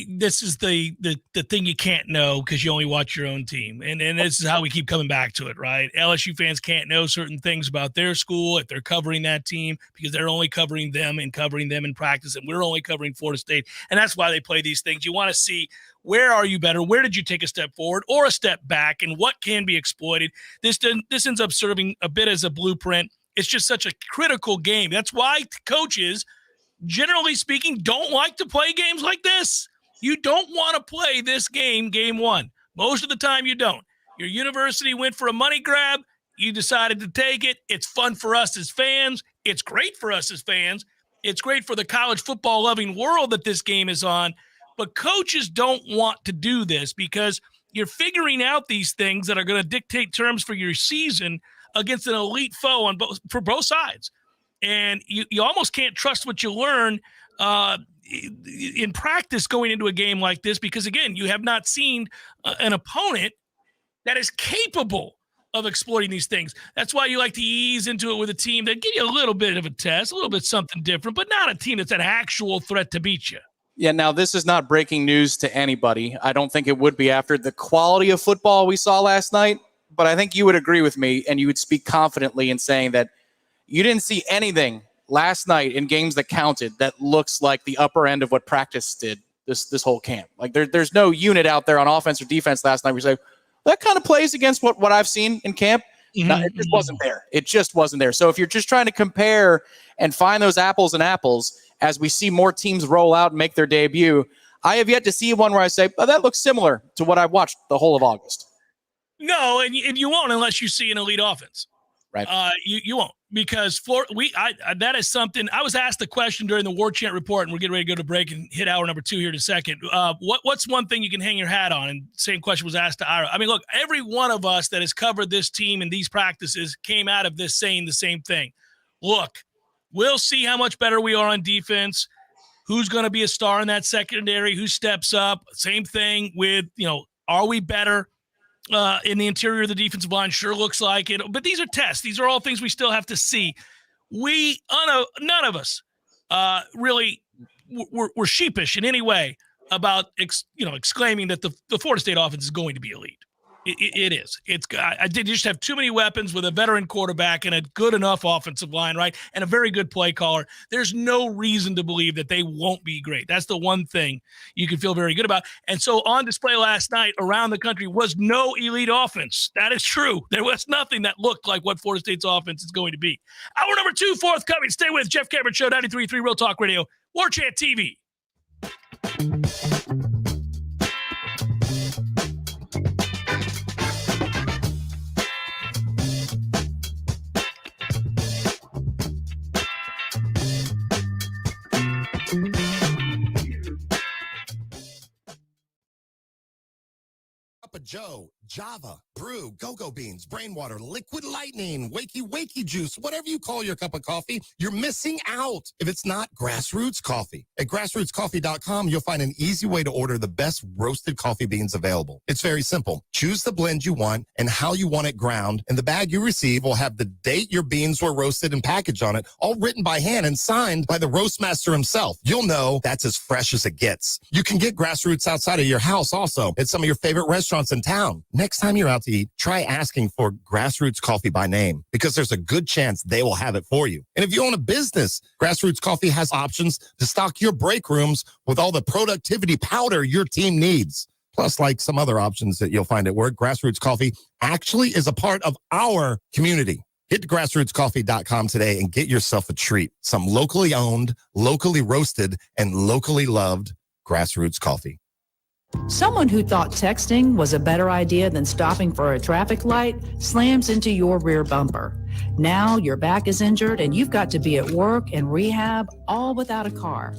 this is the thing you can't know because you only watch your own team. And this is how we keep coming back to it, right? LSU fans can't know certain things about their school if they're covering that team because they're only covering them in practice, and we're only covering Florida State. And that's why they play these things. You want to see, where are you better? Where did you take a step forward or a step back, and what can be exploited? This ends up serving a bit as a blueprint. It's just such a critical game. That's why coaches, generally speaking, don't like to play games like this. You don't want to play this game one. Most of the time you don't. Your university went for a money grab. You decided to take it. It's fun for us as fans. It's great for us as fans. It's great for the college football loving world that this game is on. But coaches don't want to do this because you're figuring out these things that are going to dictate terms for your season against an elite foe for both sides. And you almost can't trust what you learn in practice going into a game like this because, again, you have not seen an opponent that is capable of exploiting these things. That's why you like to ease into it with a team that give you a little bit of a test, a little bit something different, but not a team that's an actual threat to beat you. Yeah, now this is not breaking news to anybody. I don't think it would be after the quality of football we saw last night. but I think you would agree with me, and you would speak confidently in saying that you didn't see anything last night in games that counted that looks like the upper end of what practice did this whole camp. Like there's no unit out there on offense or defense last night where you say, that kind of plays against what I've seen in camp. No, it just wasn't there. It just wasn't there. So if you're just trying to compare and find those apples and apples as we see more teams roll out and make their debut, I have yet to see one where I say, that looks similar to what I've watched the whole of August. No, and you won't unless you see an elite offense. Right. You won't, because that is something. I was asked the question during the Warchant report, and we're getting ready to go to break and hit hour number 2 here in a second. What's one thing you can hang your hat on? And same question was asked to Ira. I mean, look, every one of us that has covered this team and these practices came out of this saying the same thing. Look, we'll see how much better we are on defense. Who's going to be a star in that secondary? Who steps up? Same thing with, are we better? In the interior of the defensive line, sure looks like it. But these are tests. These are all things we still have to see. None of us really were sheepish in any way about exclaiming that the Florida State offense is going to be elite. It is. I did just have too many weapons with a veteran quarterback and a good enough offensive line, right, and a very good play caller. There's no reason to believe that they won't be great. That's the one thing you can feel very good about. And so on display last night around the country was no elite offense. That is true. There was nothing that looked like what Florida State's offense is going to be. Hour number 2 forthcoming. Stay with Jeff Cameron Show, 93.3 Real Talk Radio, Warchant TV. Joe, Java, Brew, Go-Go Beans, Brainwater, Liquid Lightning, Wakey Juice, whatever you call your cup of coffee, you're missing out if it's not Grassroots Coffee. At grassrootscoffee.com, you'll find an easy way to order the best roasted coffee beans available. It's very simple. Choose the blend you want and how you want it ground, and the bag you receive will have the date your beans were roasted and packaged on it, all written by hand and signed by the roast master himself. You'll know that's as fresh as it gets. You can get Grassroots outside of your house also at some of your favorite restaurants in town. Next time you're out to eat, try asking for Grassroots Coffee by name, because there's a good chance they will have it for you. And if you own a business, Grassroots Coffee has options to stock your break rooms with all the productivity powder your team needs. Plus, like some other options that you'll find at work, Grassroots Coffee actually is a part of our community. Hit to grassrootscoffee.com today and get yourself a treat. Some locally owned, locally roasted, and locally loved Grassroots Coffee. Someone who thought texting was a better idea than stopping for a traffic light slams into your rear bumper. Now your back is injured and you've got to be at work and rehab all without a car.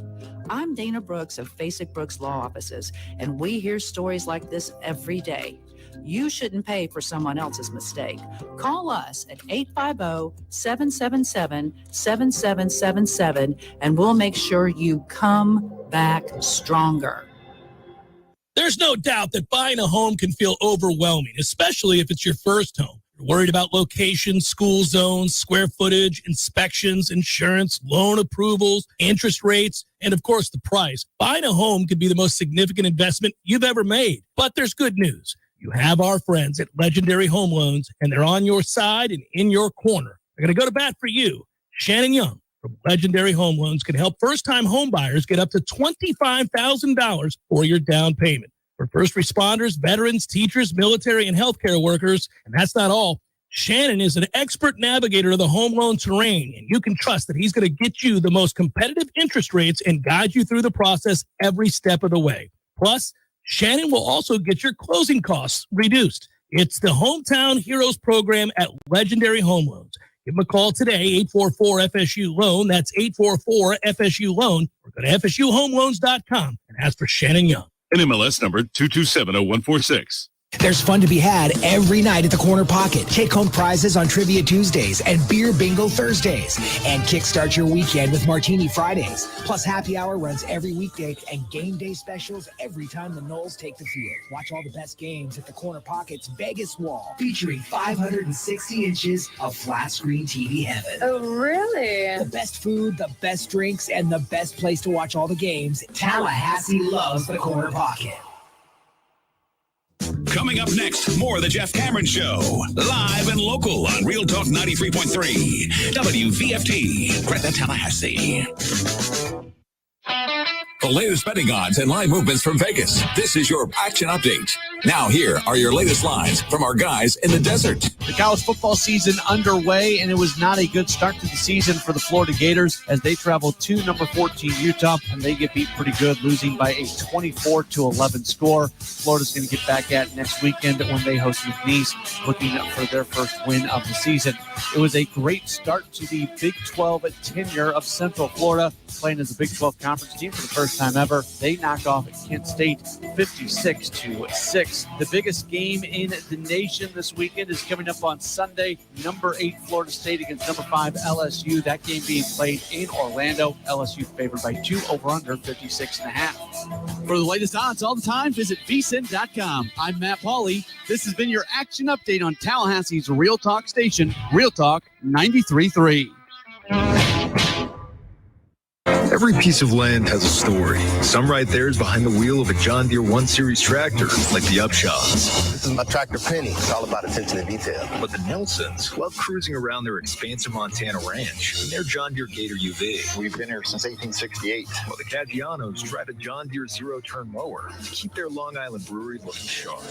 I'm Dana Brooks of Basic Brooks Law Offices, and we hear stories like this every day. You shouldn't pay for someone else's mistake. Call us at 850-777-7777 and we'll make sure you come back stronger. There's no doubt that buying a home can feel overwhelming, especially if it's your first home. You're worried about location, school zones, square footage, inspections, insurance, loan approvals, interest rates, and of course the price. Buying a home could be the most significant investment you've ever made. But there's good news. You have our friends at Legendary Home Loans, and they're on your side and in your corner. They're going to go to bat for you. Shannon Young from Legendary Home Loans can help first-time home buyers get up to $25,000 for your down payment. For first responders, veterans, teachers, military, and healthcare workers, and that's not all, Shannon is an expert navigator of the home loan terrain, and you can trust that he's going to get you the most competitive interest rates and guide you through the process every step of the way. Plus, Shannon will also get your closing costs reduced. It's the Hometown Heroes program at Legendary Home Loans. Give them a call today, 844-FSU-LOAN. That's 844-FSU-LOAN. Or go to FSUHomeLoans.com and ask for Shannon Young. NMLS number 2270-146. There's fun to be had every night at the Corner Pocket. Take-home prizes on Trivia Tuesdays and Beer Bingo Thursdays. And kickstart your weekend with Martini Fridays. Plus, happy hour runs every weekday and game day specials every time the Noles take the field. Watch all the best games at the Corner Pocket's Vegas wall, featuring 560 inches of flat-screen TV heaven. Oh, really? The best food, the best drinks, and the best place to watch all the games. Tallahassee loves the Corner Pocket. Coming up next, more of the Jeff Cameron Show. Live and local on Real Talk 93.3. WVFT, Gretna, Tallahassee. The latest betting odds and line movements from Vegas. This is your action update. Now here are your latest lines from our guys in the desert. The college football season underway, and it was not a good start to the season for the Florida Gators as they travel to number 14 Utah, and they get beat pretty good, losing by a 24-11 score. Florida's going to get back at next weekend when they host McNeese, looking for their first win of the season. It was a great start to the Big 12 tenure of Central Florida, playing as a Big 12 conference team for the first time ever. They knock off Kent State 56-6. The biggest game in the nation this weekend is coming up on Sunday. Number 8 Florida State against number 5 LSU. That game being played in Orlando. LSU favored by 2, over under 56.5. For the latest odds all the time, visit vsin.com. I'm Matt Pauley. This has been your action update on Tallahassee's Real Talk station, Real Talk 93.3. Every piece of land has a story. Some right there is behind the wheel of a John Deere 1 Series tractor, like the Upshaws. This is my tractor Penny. It's all about attention to detail. But the Nelsons love cruising around their expansive Montana ranch in their John Deere Gator UV. We've been here since 1868. While the Caggianos drive a John Deere zero-turn mower to keep their Long Island brewery looking sharp.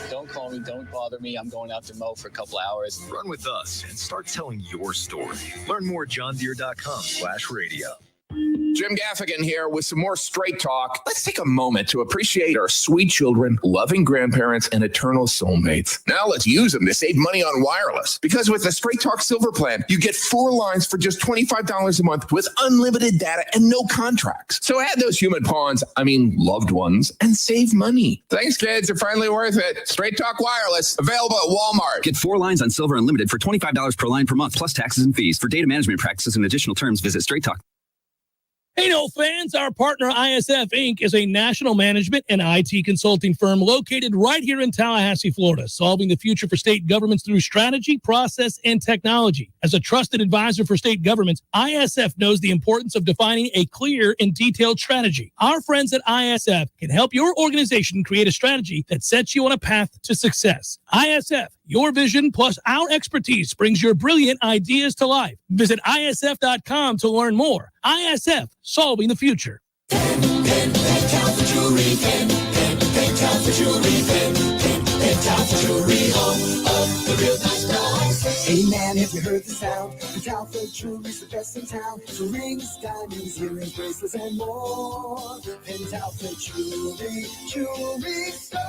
Don't call me, don't bother me. I'm going out to mow for a couple hours. Run with us and start telling your story. Learn more at johndeere.com/radio. Jim Gaffigan here with some more Straight Talk. Let's take a moment to appreciate our sweet children, loving grandparents, and eternal soulmates. Now let's use them to save money on wireless. Because with the Straight Talk Silver Plan, you get 4 lines for just $25 a month with unlimited data and no contracts. So add those human pawns, loved ones, and save money. Thanks, kids. They're finally worth it. Straight Talk Wireless, available at Walmart. Get 4 lines on Silver Unlimited for $25 per line per month, plus taxes and fees. For data management practices and additional terms, visit Straight Talk. Hey, no fans, our partner ISF Inc. is a national management and IT consulting firm located right here in Tallahassee, Florida, solving the future for state governments through strategy, process, and technology. As a trusted advisor for state governments, ISF knows the importance of defining a clear and detailed strategy. Our friends at ISF can help your organization create a strategy that sets you on a path to success. ISF, your vision plus our expertise brings your brilliant ideas to life. Visit ISF.com to learn more. ISF, solving the future. Hey man, have you heard the sound? Pentalpha Jewelry's the best in town. So rings, diamonds, earrings, bracelets, and more. Pentalpha Jewelry Store.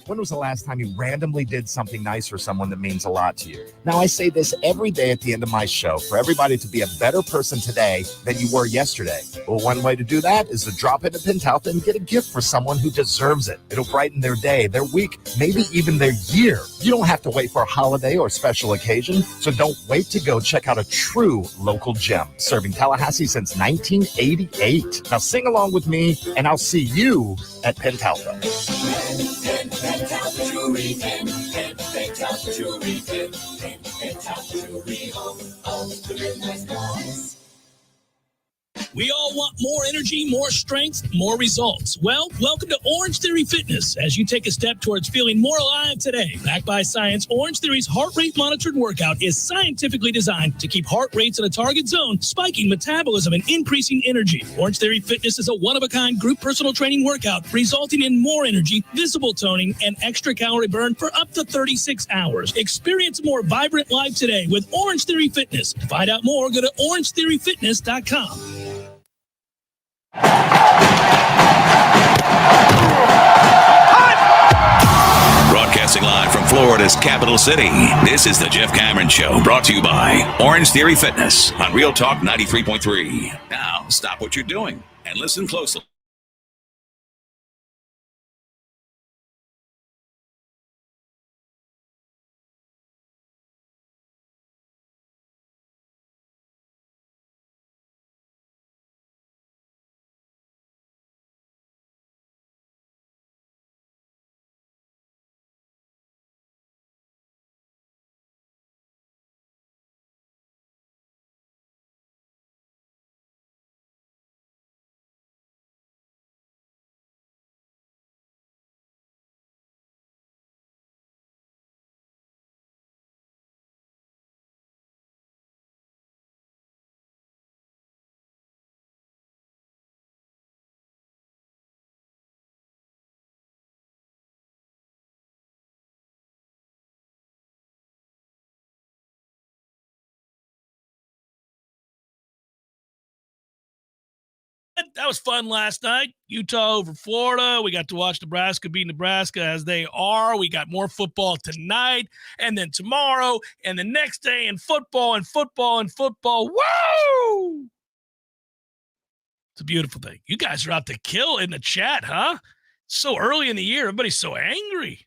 When was the last time you randomly did something nice for someone that means a lot to you? Now, I say this every day at the end of my show for everybody to be a better person today than you were yesterday. Well, one way to do that is to drop into Pentalpha and get a gift for someone who deserves it. It'll brighten their day, their week, maybe even their year. You don't have to wait for a holiday or special occasion, so don't wait to go check out a true local gem serving Tallahassee since 1988. Now, sing along with me, and I'll see you at Pentalpha. Pentalpha Jewelry, Pentalpha Jewelry, Pentalpha Jewelry, the real nice guys. We all want more energy, more strength, more results. Well, welcome to Orange Theory Fitness as you take a step towards feeling more alive today. Backed by science, Orange Theory's heart rate monitored workout is scientifically designed to keep heart rates in a target zone, spiking metabolism and increasing energy. Orange Theory Fitness is a one-of-a-kind group personal training workout resulting in more energy, visible toning, and extra calorie burn for up to 36 hours. Experience a more vibrant life today with Orange Theory Fitness. To find out more, go to orangetheoryfitness.com. Broadcasting live from Florida's capital city, this is the Jeff Cameron Show, brought to you by Orange Theory Fitness on Real Talk 93.3. Now, stop what you're doing and listen closely. That was fun last night. Utah over Florida. We got to watch Nebraska beat Nebraska as they are. We got more football tonight and then tomorrow and the next day and football and football and football. Woo! It's a beautiful thing. You guys are out to kill in the chat, huh? So early in the year, everybody's so angry.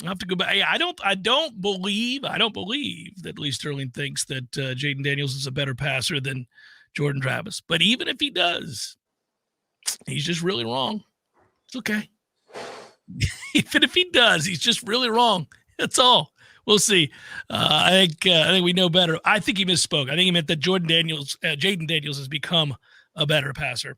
I have to go back. I don't believe that Lee Sterling thinks that Jaden Daniels is a better passer than Jordan Travis. But even if he does, he's just really wrong. It's okay. Even if he does, he's just really wrong. That's all. We'll see. I think we know better. I think he misspoke. I think he meant that Jaden Daniels has become a better passer,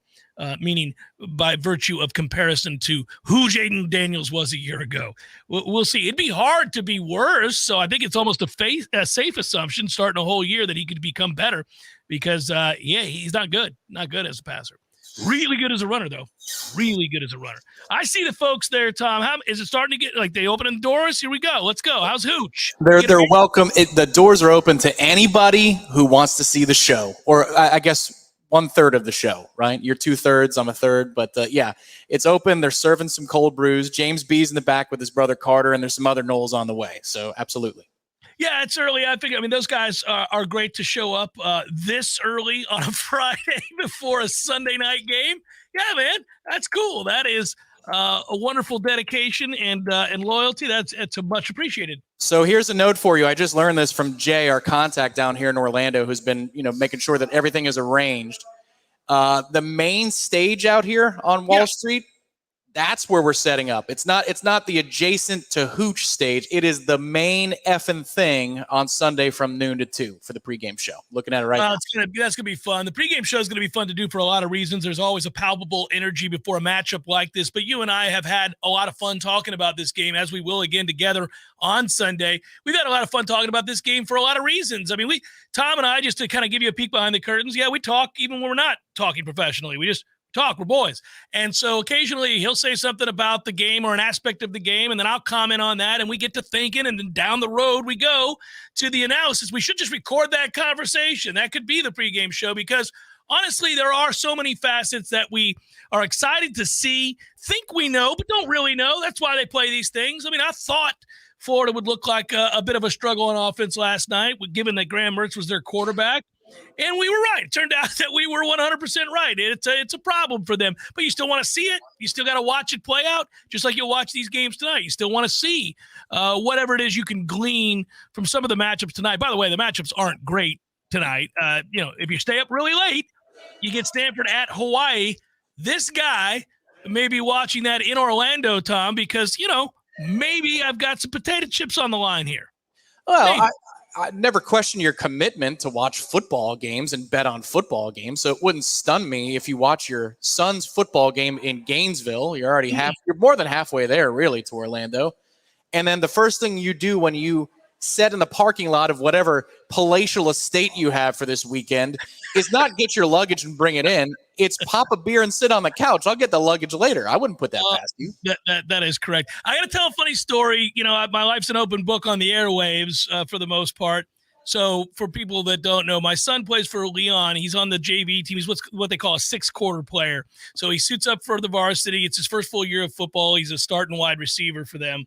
meaning by virtue of comparison to who Jaden Daniels was a year ago. We'll see. It'd be hard to be worse, so I think it's almost a safe assumption starting a whole year that he could become better because, he's not good. Not good as a passer. Really good as a runner, though. Really good as a runner. I see the folks there, Tom. How is it starting to get like they opening the doors? Here we go. Let's go. How's Hooch? They're welcome. The doors are open to anybody who wants to see the show, or I guess 1/3 of the show, right? You're 2/3, I'm 1/3, but it's open. They're serving some cold brews. James B's in the back with his brother Carter, and there's some other Knowles on the way. So absolutely. Yeah, it's early. I mean, those guys are great to show up this early on a Friday before a Sunday night game. Yeah, man, that's cool. That is a wonderful dedication and loyalty. It's much appreciated. So here's a note for you. I just learned this from Jay, our contact down here in Orlando, who's been making sure that everything is arranged. The main stage out here on Wall Street, that's where we're setting up. It's not the adjacent to Hooch stage. It is the main effing thing on Sunday from noon to 2 for the pregame show. Looking at it right now. That's gonna be fun. The pregame show is gonna be fun to do for a lot of reasons. There's always a palpable energy before a matchup like this. But you and I have had a lot of fun talking about this game, as we will again together on Sunday. We've had a lot of fun talking about this game for a lot of reasons. I mean, Tom and I, just to kind of give you a peek behind the curtains. Yeah, we talk even when we're not talking professionally. We just talk. We're boys. And so occasionally he'll say something about the game or an aspect of the game, and then I'll comment on that, and we get to thinking, and then down the road we go to the analysis. We should just record that conversation. That could be the pregame show because honestly, there are so many facets that we are excited to see, think we know, but don't really know. That's why they play these things. I mean, I thought Florida would look like a bit of a struggle on offense last night, given that Graham Mertz was their quarterback. And we were right. It turned out that we were 100% right. It's a problem for them. But you still want to see it. You still got to watch it play out, just like you'll watch these games tonight. You still want to see whatever it is you can glean from some of the matchups tonight. By the way, the matchups aren't great tonight. If you stay up really late, you get Stanford at Hawaii. This guy may be watching that in Orlando, Tom, because, maybe I've got some potato chips on the line here. Well, I never question your commitment to watch football games and bet on football games. So it wouldn't stun me if you watch your son's football game in Gainesville. You're already you're more than halfway there, really, to Orlando. And then the first thing you do when you set in the parking lot of whatever palatial estate you have for this weekend is not get your luggage and bring it in. It's pop a beer and sit on the couch. I'll get the luggage later. I wouldn't put that past you. That is correct. I got to tell a funny story. My life's an open book on the airwaves for the most part. So for people that don't know, my son plays for Leon. He's on the JV team. He's what they call a 6-quarter player. So he suits up for the varsity. It's his first full year of football. He's a starting wide receiver for them.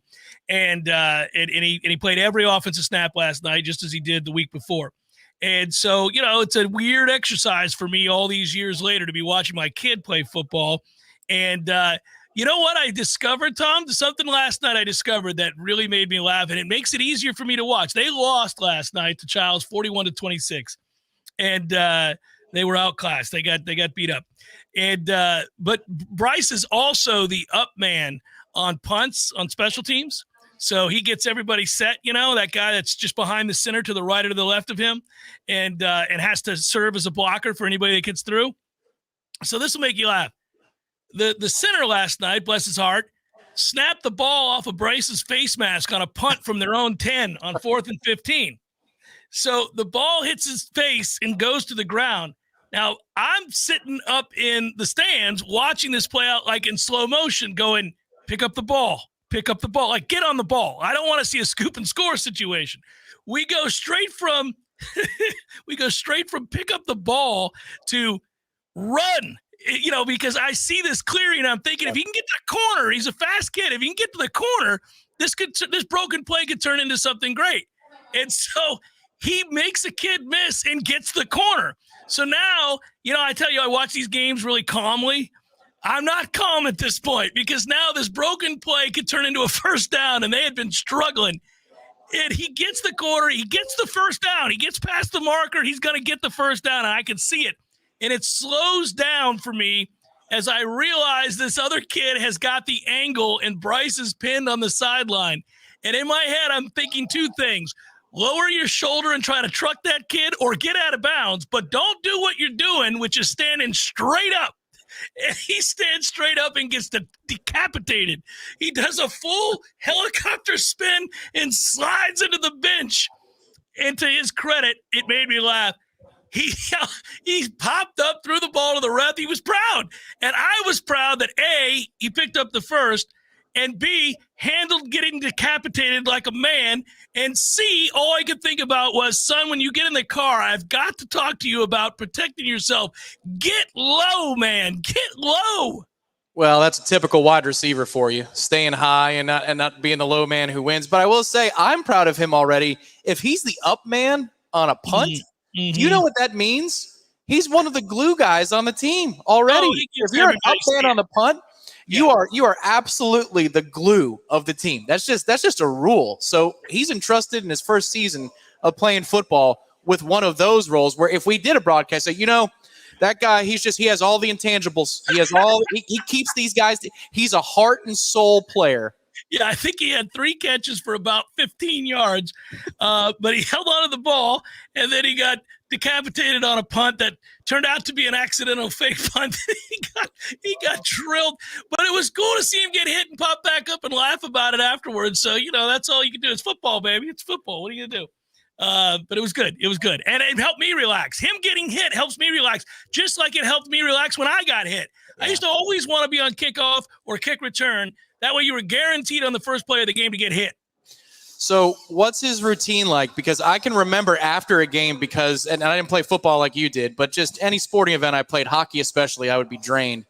And he played every offensive snap last night, just as he did the week before. And so, it's a weird exercise for me all these years later to be watching my kid play football. And you know what I discovered, Tom? Something last night I discovered that really made me laugh, and it makes it easier for me to watch. They lost last night to Childs 41-26, and they were outclassed. They got beat up. And but Bryce is also the up man on punts on special teams. So he gets everybody set, that guy that's just behind the center to the right or to the left of him, and has to serve as a blocker for anybody that gets through. So this will make you laugh. The center last night, bless his heart, snapped the ball off of Bryce's face mask on a punt from their own 10 on 4th and 15. So the ball hits his face and goes to the ground. Now, I'm sitting up in the stands watching this play out like in slow motion going, pick up the ball, like get on the ball. I don't want to see a scoop and score situation. We go straight from pick up the ball to run because I see this clearly and I'm thinking if he can get to the corner, he's a fast kid. If he can get to the corner, this broken play could turn into something great. And so he makes a kid miss and gets the corner. So now, I tell you, I watch these games really calmly. I'm not calm at this point because now this broken play could turn into a first down, and they had been struggling. And he gets the corner. He gets the first down. He gets past the marker. He's going to get the first down, and I can see it. And it slows down for me as I realize this other kid has got the angle, and Bryce is pinned on the sideline. And in my head, I'm thinking two things. Lower your shoulder and try to truck that kid or get out of bounds, but don't do what you're doing, which is standing straight up. And he stands straight up and gets decapitated. He does a full helicopter spin and slides into the bench. And to his credit, it made me laugh. He popped up, threw the ball to the ref. He was proud. And I was proud that A, he picked up the first, and B, handled getting decapitated like a man, and C, all I could think about was, son, when you get in the car, I've got to talk to you about protecting yourself. Get low, man. Get low. Well, that's a typical wide receiver for you, staying high and not being the low man who wins. But I will say I'm proud of him already. If he's the up man on a punt, do you know what that means? He's one of the glue guys on the team already. If you're an up man on the punt, you are absolutely the glue of the team. That's just a rule. So he's entrusted in his first season of playing football with one of those roles where if we did a broadcast, that guy, he has all the intangibles. He keeps these guys. He's a heart and soul player. Yeah, I think he had 3 catches for about 15 yards, but he held on to the ball, and then he got decapitated on a punt that turned out to be an accidental fake punt. he got drilled, but it was cool to see him get hit and pop back up and laugh about it afterwards. So, that's all you can do. It's football, baby. It's football. What are you going to do? But it was good. It was good. And it helped me relax. Him getting hit helps me relax, just like it helped me relax when I got hit. Yeah. I used to always want to be on kickoff or kick return. That way you were guaranteed on the first play of the game to get hit. So what's his routine like? Because I can remember after a game and I didn't play football like you did, but just any sporting event I played, hockey especially, I would be drained.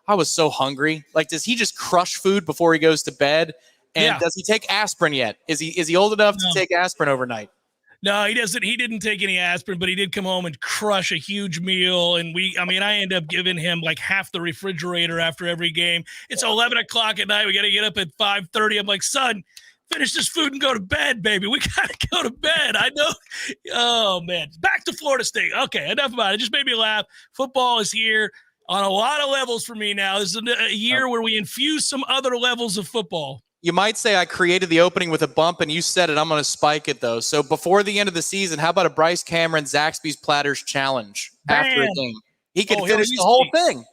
I was so hungry. Like, does he just crush food before he goes to bed? And does he take aspirin yet? Is he old enough to take aspirin overnight? No, he doesn't. He didn't take any aspirin, but he did come home and crush a huge meal. And I end up giving him like half the refrigerator after every game. It's 11 o'clock at night. We got to get up at 5:30. I'm like, son, finish this food and go to bed, baby. We got to go to bed. I know. Oh, man. Back to Florida State. Okay, enough about it. It just made me laugh. Football is here on a lot of levels for me now. This is a year where we infuse some other levels of football. You might say I created the opening with a bump, and you said it. I'm going to spike it, though. So before the end of the season, how about a Bryce Cameron Zaxby's Platters challenge after a game? He could finish the whole thing.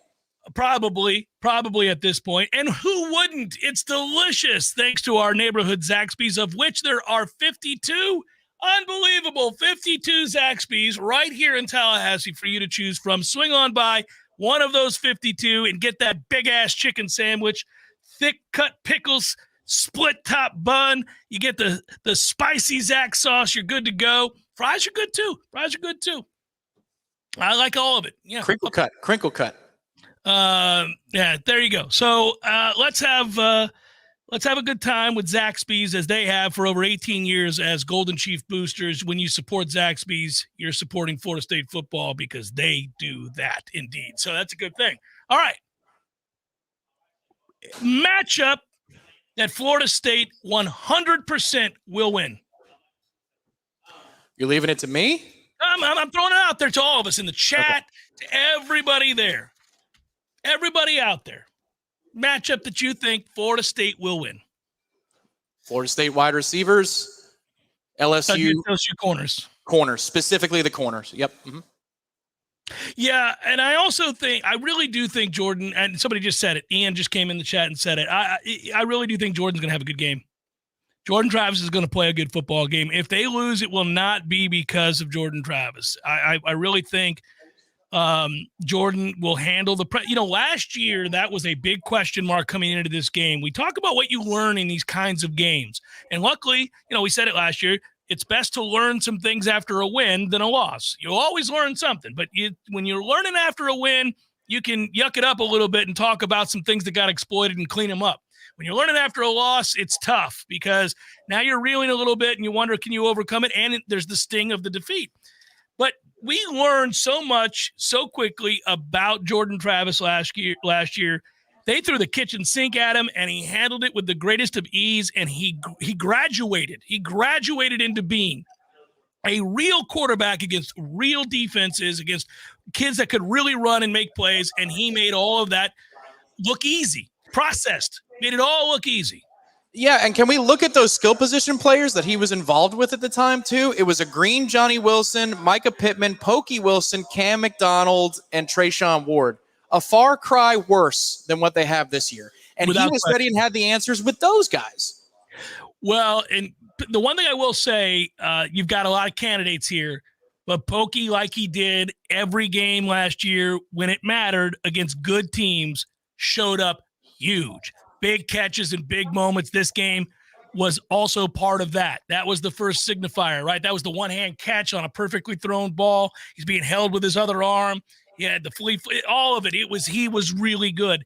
Probably at this point. And who wouldn't? It's delicious, thanks to our neighborhood Zaxby's, of which there are 52. Unbelievable. 52 Zaxby's right here in Tallahassee for you to choose from. Swing on by one of those 52 and get that big-ass chicken sandwich, thick-cut pickles, split top bun. You get the spicy Zax sauce. You're good to go. Fries are good too. I like all of it. Yeah. Crinkle cut. Yeah, there you go. So let's have a good time with Zaxby's as they have for over 18 years as Golden Chief boosters. When you support Zaxby's, you're supporting Florida State football because they do that indeed. So that's a good thing. All right. Matchup that Florida State 100% will win. You're leaving it to me? I'm throwing it out there to all of us in the chat, to everybody there. Everybody out there. Matchup that you think Florida State will win. Florida State wide receivers, LSU corners. Corners, specifically the corners. Yep. Mm-hmm. Yeah, and I really do think Jordan, and somebody just said it, Ian just came in the chat and said it, I really do think Jordan's going to have a good game. Jordan Travis is going to play a good football game. If they lose, it will not be because of Jordan Travis. I really think Jordan will handle the last year, that was a big question mark coming into this game. We talk about what you learn in these kinds of games. And luckily, we said it last year, it's best to learn some things after a win than a loss. You'll always learn something, but when you're learning after a win, you can yuck it up a little bit and talk about some things that got exploited and clean them up. When you're learning after a loss, it's tough because now you're reeling a little bit and you wonder, can you overcome it? And there's the sting of the defeat. But we learned so much so quickly about Jordan Travis last year. They threw the kitchen sink at him, and he handled it with the greatest of ease, and he graduated. He graduated into being a real quarterback against real defenses, against kids that could really run and make plays, and he made all of that look easy, processed, made it all look easy. Yeah, and can we look at those skill position players that he was involved with at the time, too? It was a green Johnny Wilson, Micah Pittman, Pokey Wilson, Cam McDonald, and Trayshawn Ward. A far cry worse than what they have this year. And he was ready and had the answers with those guys. Well, and the one thing I will say, you've got a lot of candidates here, but Pokey, like he did every game last year when it mattered against good teams, showed up huge. Big catches and big moments. This game was also part of that. That was the first signifier, right? That was the one-hand catch on a perfectly thrown ball. He's being held with his other arm. Yeah, the flea, all of it. He was really good.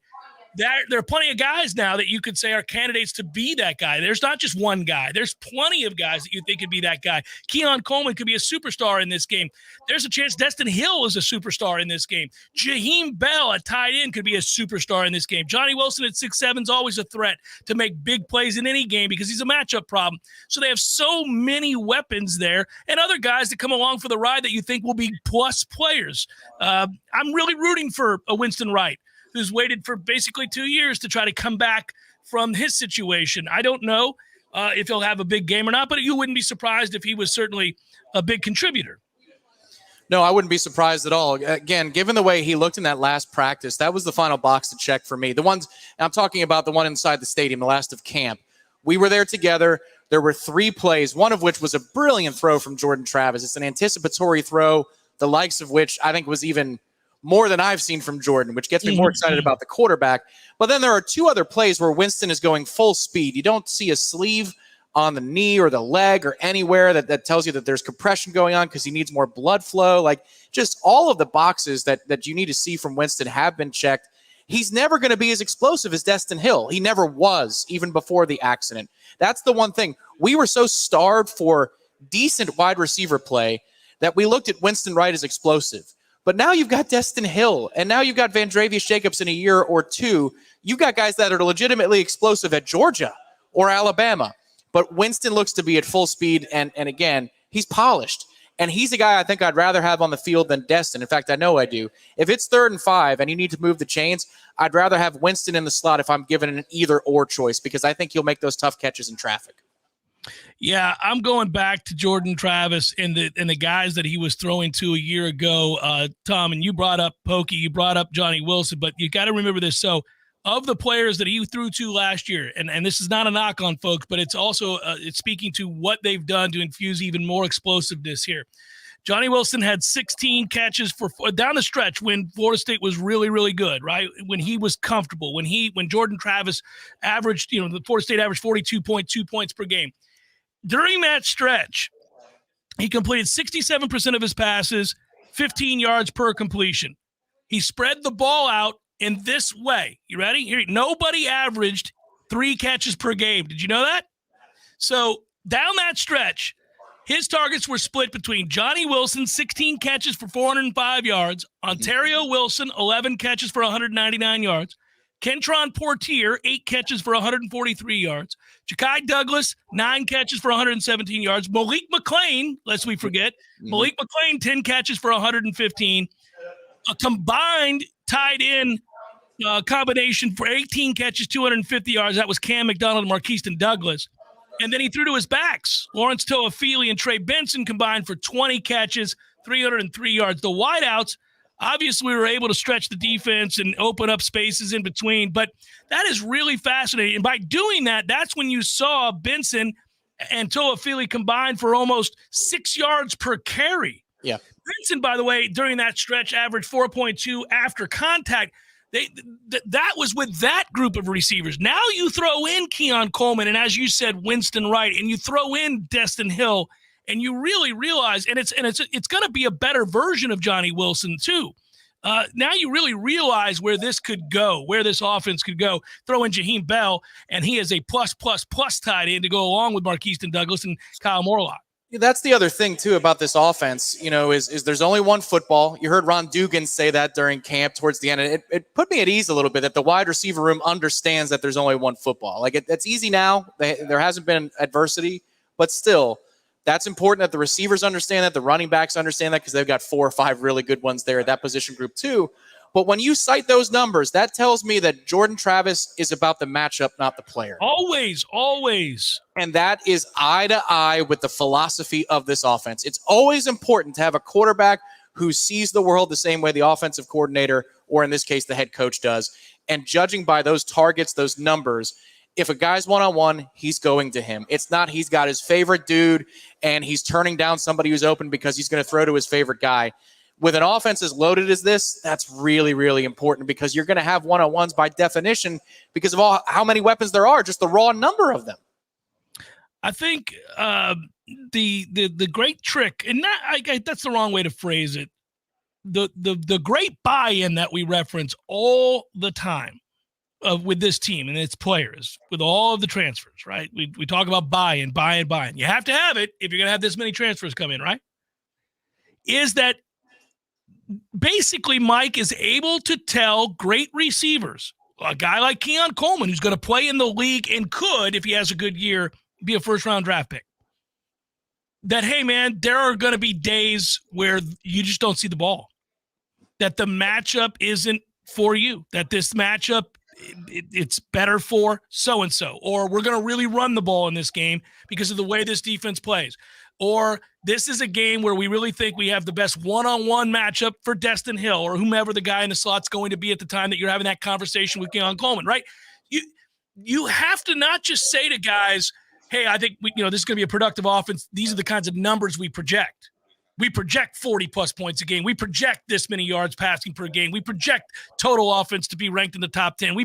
There are plenty of guys now that you could say are candidates to be that guy. There's not just one guy. There's plenty of guys that you think could be that guy. Keon Coleman could be a superstar in this game. There's a chance Destin Hill is a superstar in this game. Jaheim Bell at tight end could be a superstar in this game. Johnny Wilson at 6'7" is always a threat to make big plays in any game because he's a matchup problem. So they have so many weapons there and other guys that come along for the ride that you think will be plus players. I'm really rooting for a Winston Wright, who's waited for basically 2 years to try to come back from his situation. I don't know if he'll have a big game or not, but you wouldn't be surprised if he was certainly a big contributor. No, I wouldn't be surprised at all. Again, given the way he looked in that last practice, that was the final box to check for me. The ones I'm talking about, the one inside the stadium, the last of camp. We were there together. There were 3 plays, one of which was a brilliant throw from Jordan Travis. It's an anticipatory throw, the likes of which I think was even more than I've seen from Jordan, which gets me more excited about the quarterback. But then there are 2 other plays where Winston is going full speed. You don't see a sleeve on the knee or the leg or anywhere that tells you that there's compression going on because he needs more blood flow. Like, just all of the boxes that you need to see from Winston have been checked. He's never going to be as explosive as Destin Hill. He never was, even before the accident. That's the one thing. We were so starved for decent wide receiver play that we looked at Winston Wright as explosive. But now you've got Destin Hill, and now you've got Vandravius Jacobs in a year or 2. You've got guys that are legitimately explosive at Georgia or Alabama. But Winston looks to be at full speed, and again, he's polished. And he's a guy I think I'd rather have on the field than Destin. In fact, I know I do. If it's 3rd and 5 and you need to move the chains, I'd rather have Winston in the slot if I'm given an either-or choice because I think he'll make those tough catches in traffic. Yeah, I'm going back to Jordan Travis and the guys that he was throwing to a year ago, Tom, and you brought up Pokey, you brought up Johnny Wilson, but you got to remember this. So of the players that he threw to last year, and this is not a knock on folks, but it's also it's speaking to what they've done to infuse even more explosiveness here. Johnny Wilson had 16 catches for down the stretch when Florida State was really, really good, right? When he was comfortable, when Jordan Travis averaged, the Florida State averaged 42.2 points per game. During that stretch, he completed 67% of his passes, 15 yards per completion. He spread the ball out in this way. You ready? Here, nobody averaged 3 catches per game. Did you know that? So down that stretch, his targets were split between Johnny Wilson, 16 catches for 405 yards, Ontario Wilson, 11 catches for 199 yards, Kentron Portier, 8 catches for 143 yards. Ja'Kai Douglas, 9 catches for 117 yards. Malik McClain, lest we forget. Malik McClain, 10 catches for 115. A combined tied in combination for 18 catches, 250 yards. That was Cam McDonald and Marquiston Douglas. And then he threw to his backs. Lawrence Toafili and Trey Benson combined for 20 catches, 303 yards. The wideouts, obviously, we were able to stretch the defense and open up spaces in between, but that is really fascinating. And by doing that, that's when you saw Benson and Toafili combined for almost 6 yards per carry. Yeah. Benson, by the way, during that stretch averaged 4.2 after contact. That was with that group of receivers. Now you throw in Keon Coleman and, as you said, Winston Wright, and you throw in Destin Hill, and you really realize, and it's going to be a better version of Johnny Wilson too. now you really realize where this could go, where this offense could go. Throw in Jaheim Bell, and he is a plus tight end to go along with Marqueston Douglas and Kyle Morlock. That's the other thing, too, about this offense, is there's only one football. You heard Ron Dugan say that during camp towards the end. And it put me at ease a little bit that the wide receiver room understands that there's only one football. Like, it's easy now. There hasn't been adversity, but still, that's important that the receivers understand that, the running backs understand that, because they've got 4 or 5 really good ones there at that position group, too. But when you cite those numbers, that tells me that Jordan Travis is about the matchup, not the player. Always. And that is eye to eye with the philosophy of this offense. It's always important to have a quarterback who sees the world the same way the offensive coordinator, or in this case, the head coach does. And judging by those targets, those numbers, if a guy's one-on-one, he's going to him. It's not he's got his favorite dude and he's turning down somebody who's open because he's going to throw to his favorite guy. With an offense as loaded as this, that's really, really important, because you're going to have one-on-ones by definition because of how many weapons there are, just the raw number of them. I think the great trick, and that's the wrong way to phrase it, the great buy-in that we reference all the time with this team and its players, with all of the transfers, right? We talk about buy-in. You have to have it if you're going to have this many transfers come in, right? Is that basically Mike is able to tell great receivers, a guy like Keon Coleman, who's going to play in the league and could, if he has a good year, be a first-round draft pick, that, hey, man, there are going to be days where you just don't see the ball, that the matchup isn't for you, that this matchup, it's better for so-and-so, or we're going to really run the ball in this game because of the way this defense plays. Or this is a game where we really think we have the best one-on-one matchup for Destin Hill or whomever the guy in the slot's going to be at the time that you're having that conversation with Keon Coleman, right? You have to not just say to guys, hey, I think this is going to be a productive offense. These are the kinds of numbers we project. We project 40-plus points a game. We project this many yards passing per game. We project total offense to be ranked in the top 10.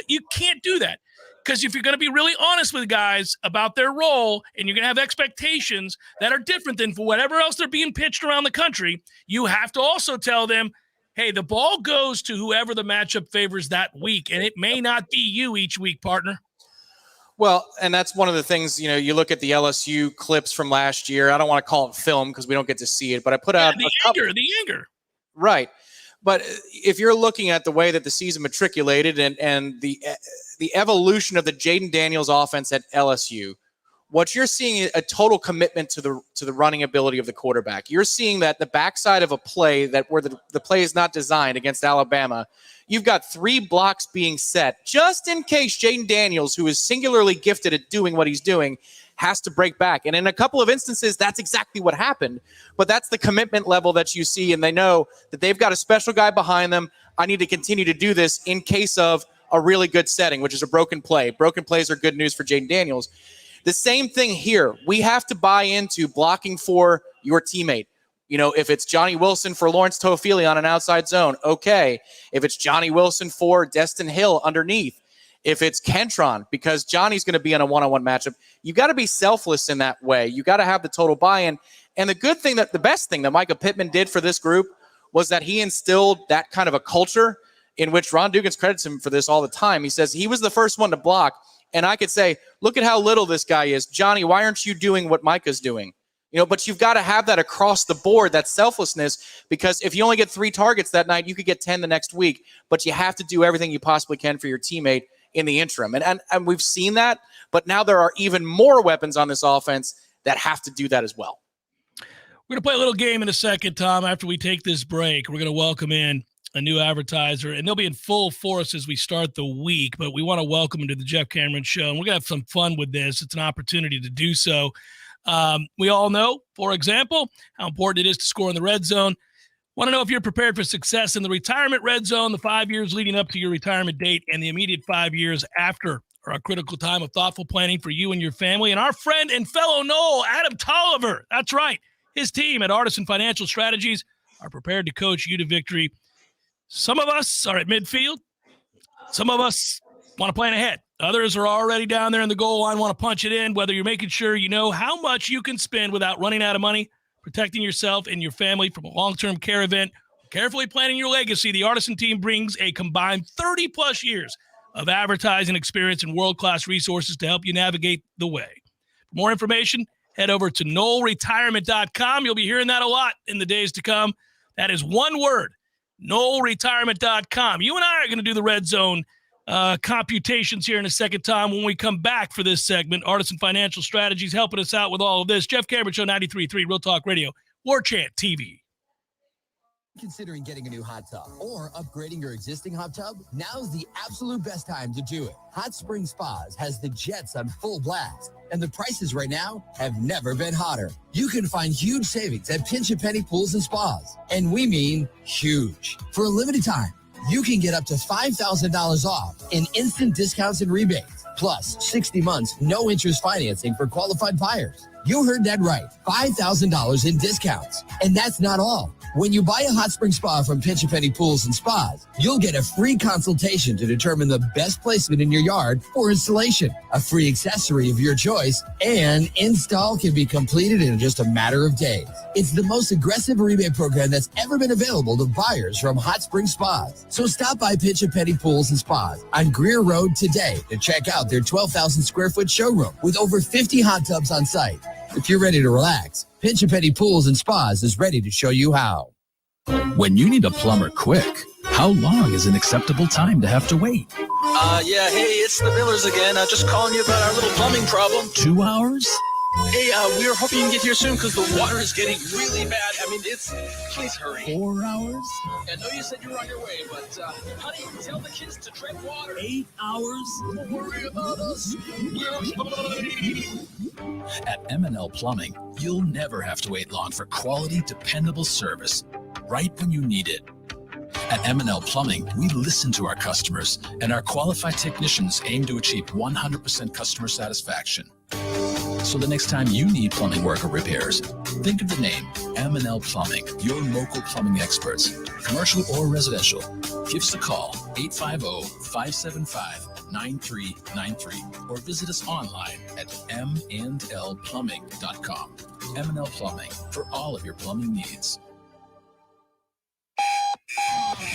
You can't do that. Because if you're going to be really honest with guys about their role and you're going to have expectations that are different than for whatever else they're being pitched around the country, you have to also tell them, hey, the ball goes to whoever the matchup favors that week, and it may not be you each week, partner. Well, and that's one of the things, you look at the LSU clips from last year. I don't want to call it film because we don't get to see it, but I put out the anger. Right. But if you're looking at the way that the season matriculated and the evolution of the Jaden Daniels offense at LSU, what you're seeing is a total commitment to the running ability of the quarterback. You're seeing that the backside of a play where the play is not designed against Alabama, you've got 3 blocks being set just in case Jaden Daniels, who is singularly gifted at doing what he's doing, has to break back. And in a couple of instances, that's exactly what happened. But that's the commitment level that you see, and they know that they've got a special guy behind them. I need to continue to do this in case of a really good setting, which is a broken play. Broken plays are good news for Jaden Daniels. The same thing here. We have to buy into blocking for your teammate. If it's Johnny Wilson for Lawrence Toafili on an outside zone, okay. If it's Johnny Wilson for Destin Hill underneath, if it's Kentron, because Johnny's going to be in a one-on-one matchup, you got to be selfless in that way. You got to have the total buy-in. And the best thing that Micah Pittman did for this group was that he instilled that kind of a culture in which Ron Dugan credits him for this all the time. He says he was the first one to block. And I could say, look at how little this guy is. Johnny, why aren't you doing what Micah's doing? But you've got to have that across the board, that selflessness, because if you only get 3 targets that night, you could get 10 the next week. But you have to do everything you possibly can for your teammate in the interim. And we've seen that, but now there are even more weapons on this offense that have to do that as well. We're going to play a little game in a second, Tom. After we take this break, we're going to welcome in a new advertiser, and they'll be in full force as we start the week, but we want to welcome them to the Jeff Cameron Show, and we're going to have some fun with this. It's an opportunity to do so. We all know, for example, how important it is to score in the red zone. Want to know if you're prepared for success in the retirement red zone? The 5 years leading up to your retirement date and the immediate 5 years after are a critical time of thoughtful planning for you and your family. And our friend and fellow Noel, Adam Tolliver, that's right, his team at Artisan Financial Strategies are prepared to coach you to victory. Some of us are at midfield. Some of us want to plan ahead. Others are already down there in the goal line, want to punch it in, whether you're making sure you know how much you can spend without running out of money, protecting yourself and your family from a long-term care event, Carefully planning your legacy, the Artisan team brings a combined 30-plus years of advertising experience and world-class resources to help you navigate the way. For more information, head over to NoelRetirement.com. You'll be hearing that a lot in the days to come. That is one word, NoelRetirement.com. You and I are going to do the red zone computations here in a second time when we come back for this segment. Artisan Financial Strategies helping us out with all of this. Jeff Cameron Show, 93.3 Real Talk Radio, Warchant TV. Considering getting a new hot tub or upgrading your existing hot tub? Now's the absolute best time to do it. Hot Spring Spas has the jets on full blast, and the prices right now have never been hotter. You can find huge savings at Pinch A Penny Pools and Spas, and we mean huge. For a limited time, you can get up to $5,000 off in instant discounts and rebates, plus 60 months no interest financing for qualified buyers. You heard that right, $5,000 in discounts. And that's not all. When you buy a hot spring spa from Pinch A Penny Pools and Spas, you'll get a free consultation to determine the best placement in your yard for installation, a free accessory of your choice, and install can be completed in just a matter of days. It's the most aggressive rebate program that's ever been available to buyers from Hot Spring Spas. So stop by Pinch A Penny Pools and Spas on Greer Road today to check out their 12,000 square foot showroom with over 50 hot tubs on site. If you're ready to relax, Pinch A Penny Pools and Spas is ready to show you how. When you need a plumber quick, how long is an acceptable time to have to wait? Yeah, hey, it's the Millers again. Just calling you about our little plumbing problem. 2 hours? Hey, we were hoping you can get here soon because the water is getting really bad. I mean, please hurry. 4 hours? I know you said you were on your way, but, honey, tell the kids to tread water. 8 hours? Don't worry about us. We're fine. At M&L Plumbing, you'll never have to wait long for quality, dependable service right when you need it. At M&L Plumbing, we listen to our customers, and our qualified technicians aim to achieve 100% customer satisfaction. So the next time you need plumbing work or repairs, think of the name M&L Plumbing, your local plumbing experts, commercial or residential. Give us a call, 850-575-9393, or visit us online at mandlplumbing.com. M&L Plumbing, for all of your plumbing needs.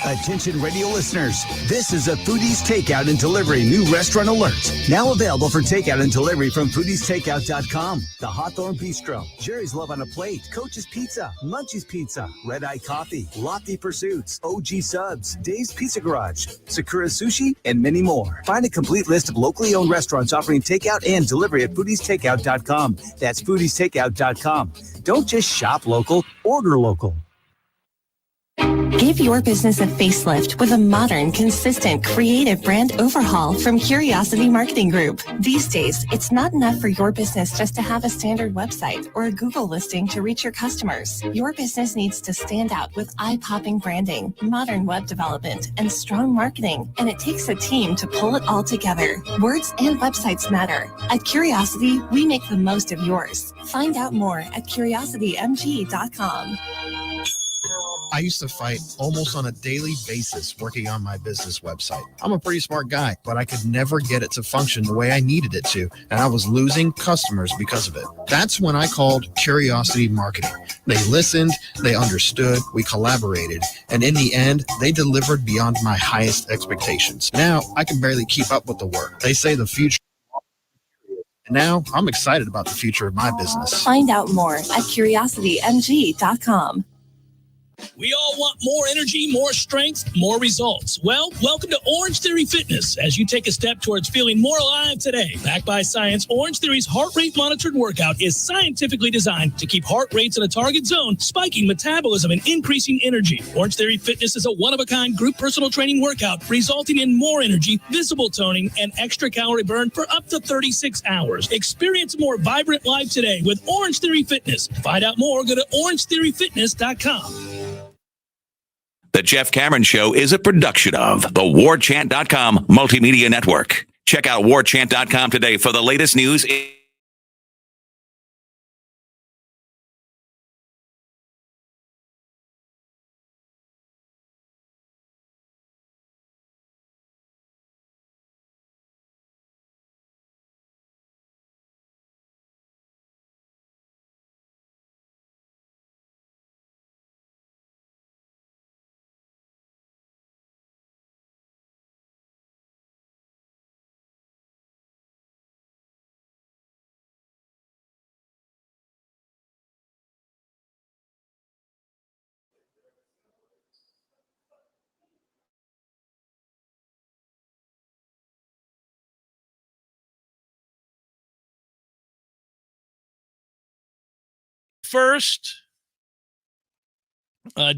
Attention radio listeners, this is a Foodie's Takeout and Delivery new restaurant alert. Now available for takeout and delivery from foodiestakeout.com. The Hawthorne Bistro, Jerry's Love on a Plate, Coach's Pizza, Munchie's Pizza, Red Eye Coffee, Lofty Pursuits, OG Subs, Dave's Pizza Garage, Sakura Sushi, and many more. Find a complete list of locally owned restaurants offering takeout and delivery at foodiestakeout.com. That's foodiestakeout.com. Don't just shop local, order local. Give your business a facelift with a modern, consistent, creative brand overhaul from Curiosity Marketing Group. These days, it's not enough for your business just to have a standard website or a Google listing to reach your customers. Your business needs to stand out with eye-popping branding, modern web development, and strong marketing. And it takes a team to pull it all together. Words and websites matter. At Curiosity, we make the most of yours. Find out more at curiositymg.com. I used to fight almost on a daily basis working on my business website. I'm a pretty smart guy, but I could never get it to function the way I needed it to, and I was losing customers because of it. That's when I called Curiosity Marketing. They listened, they understood, we collaborated, and in the end, they delivered beyond my highest expectations. Now, I can barely keep up with the work. They say the future. And now, I'm excited about the future of my business. Find out more at curiositymg.com. We all want more energy, more strength, more results. Well, welcome to Orange Theory Fitness as you take a step towards feeling more alive today. Backed by science, Orange Theory's heart rate monitored workout is scientifically designed to keep heart rates in a target zone, spiking metabolism and increasing energy. Orange Theory Fitness is a one-of-a-kind group personal training workout resulting in more energy, visible toning, and extra calorie burn for up to 36 hours. Experience a more vibrant life today with Orange Theory Fitness. To find out more, go to orangetheoryfitness.com. The Jeff Cameron Show is a production of the Warchant.com Multimedia Network. Check out Warchant.com today for the latest news. first.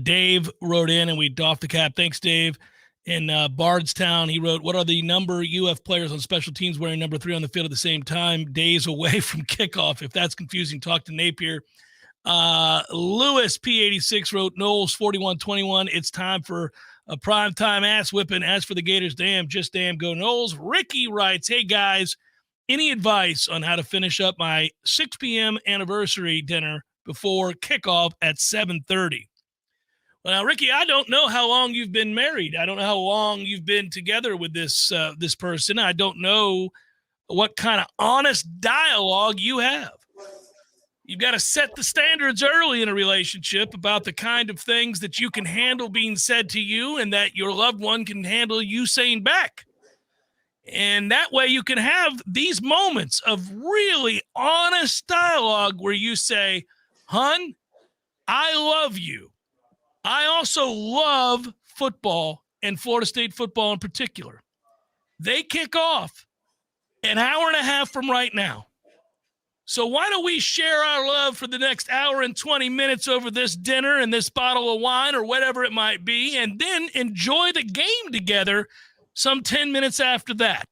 Dave wrote in, and we doffed the cap. Thanks, Dave. In Bardstown, he wrote, what are the number UF players on special teams wearing number 3 on the field at the same time, days away from kickoff? If that's confusing, talk to Napier. Lewis P86 wrote, Knowles 41-21. It's time for a primetime ass whipping. As for the Gators, damn, just damn, go Knowles. Ricky writes, hey, guys, any advice on how to finish up my 6 p.m. anniversary dinner before kickoff at 7:30? Well, now, Ricky, I don't know how long you've been married. I don't know how long you've been together with this person. I don't know what kind of honest dialogue you have. You've got to set the standards early in a relationship about the kind of things that you can handle being said to you and that your loved one can handle you saying back. And that way you can have these moments of really honest dialogue where you say, hun, I love you. I also love football and Florida State football in particular. They kick off an hour and a half from right now. So why don't we share our love for the next hour and 20 minutes over this dinner and this bottle of wine or whatever it might be, and then enjoy the game together some 10 minutes after that,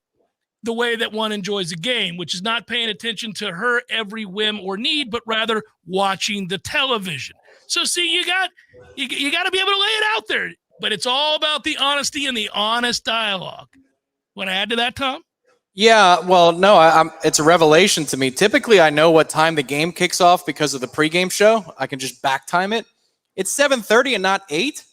the way that one enjoys a game, which is not paying attention to her every whim or need, but rather watching the television. So see, you got to be able to lay it out there, but it's all about the honesty and the honest dialogue. Want to add to that, Tom? Yeah, well, no, it's a revelation to me. Typically, I know what time the game kicks off because of the pregame show. I can just back time it. It's 7:30 and not 8.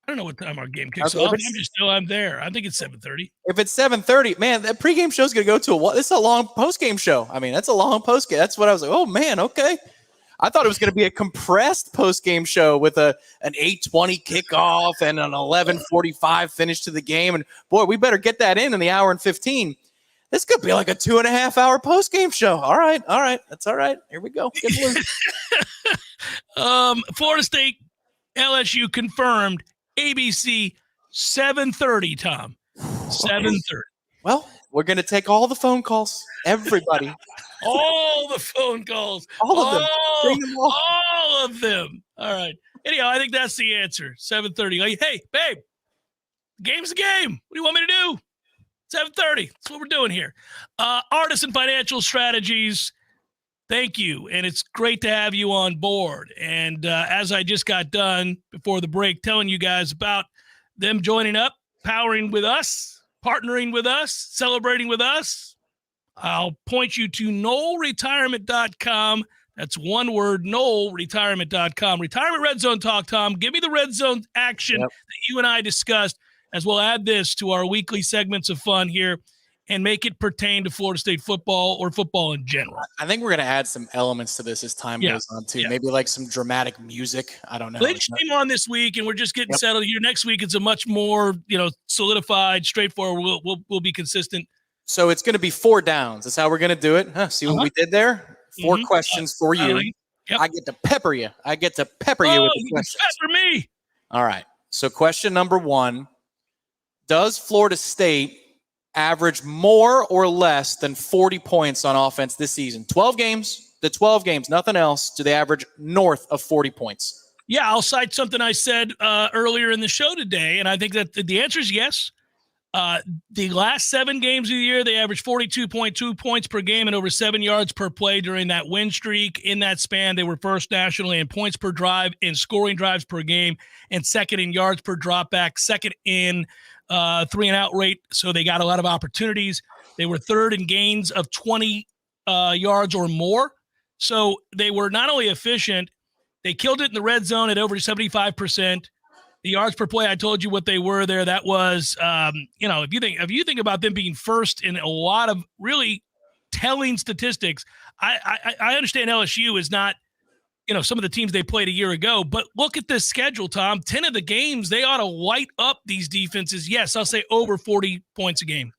I don't know what time our game kicks off. I'm there. I think it's 7:30. If it's 7:30, man, that pregame show's going to go to this is a long postgame show. I mean, that's a long postgame. That's what I was like, oh, man, okay. I thought it was going to be a compressed post-game show with an 8:20 kickoff and an 11:45 finish to the game. And, boy, we better get that in the hour and 15. This could be like a 2.5-hour post-game show. All right. That's all right. Here we go. Get loose. Florida State, LSU confirmed, ABC 7:30, Tom. 7:30. Well, we're going to take all the phone calls. Everybody. All the phone calls. All of them. Bring them all. All of them. All right. Anyhow, I think that's the answer. 7:30. Like, hey, babe, game's the game. What do you want me to do? 7:30. That's what we're doing here. Artisan Financial Strategies, thank you. And it's great to have you on board. And as I just got done before the break telling you guys about them joining up, powering with us, partnering with us, celebrating with us, I'll point you to NoelRetirement.com. That's one word, NoelRetirement.com. Retirement Red Zone Talk, Tom. Give me the Red Zone action that you and I discussed, as we'll add this to our weekly segments of fun here and make it pertain to Florida State football or football in general. I think we're going to add some elements to this as time goes on, too. Maybe like some dramatic music. I don't know. Lynch came on this week, and we're just getting settled here. Next week, it's a much more, solidified, straightforward. We'll be consistent. So it's going to be 4 downs. That's how we're going to do it. See what we did there? 4 questions for you. I get to pepper you. with the questions. Pepper me. All right. So question number 1, does Florida State average more or less than 40 points on offense this season? 12 games, nothing else. Do they average north of 40 points? Yeah, I'll cite something I said earlier in the show today, and I think that the answer is yes. The last 7 games of the year, they averaged 42.2 points per game and over 7 yards per play during that win streak. In that span, they were first nationally in points per drive, in scoring drives per game, and second in yards per dropback, second in 3-and-out rate. So they got a lot of opportunities. They were third in gains of 20 yards or more. So they were not only efficient, they killed it in the red zone at over 75%. The yards per play, I told you what they were there. That was, if you think about them being first in a lot of really telling statistics, I understand LSU is not, some of the teams they played a year ago, but look at this schedule, Tom. 10 of the games, they ought to light up these defenses. Yes, I'll say over 40 points a game.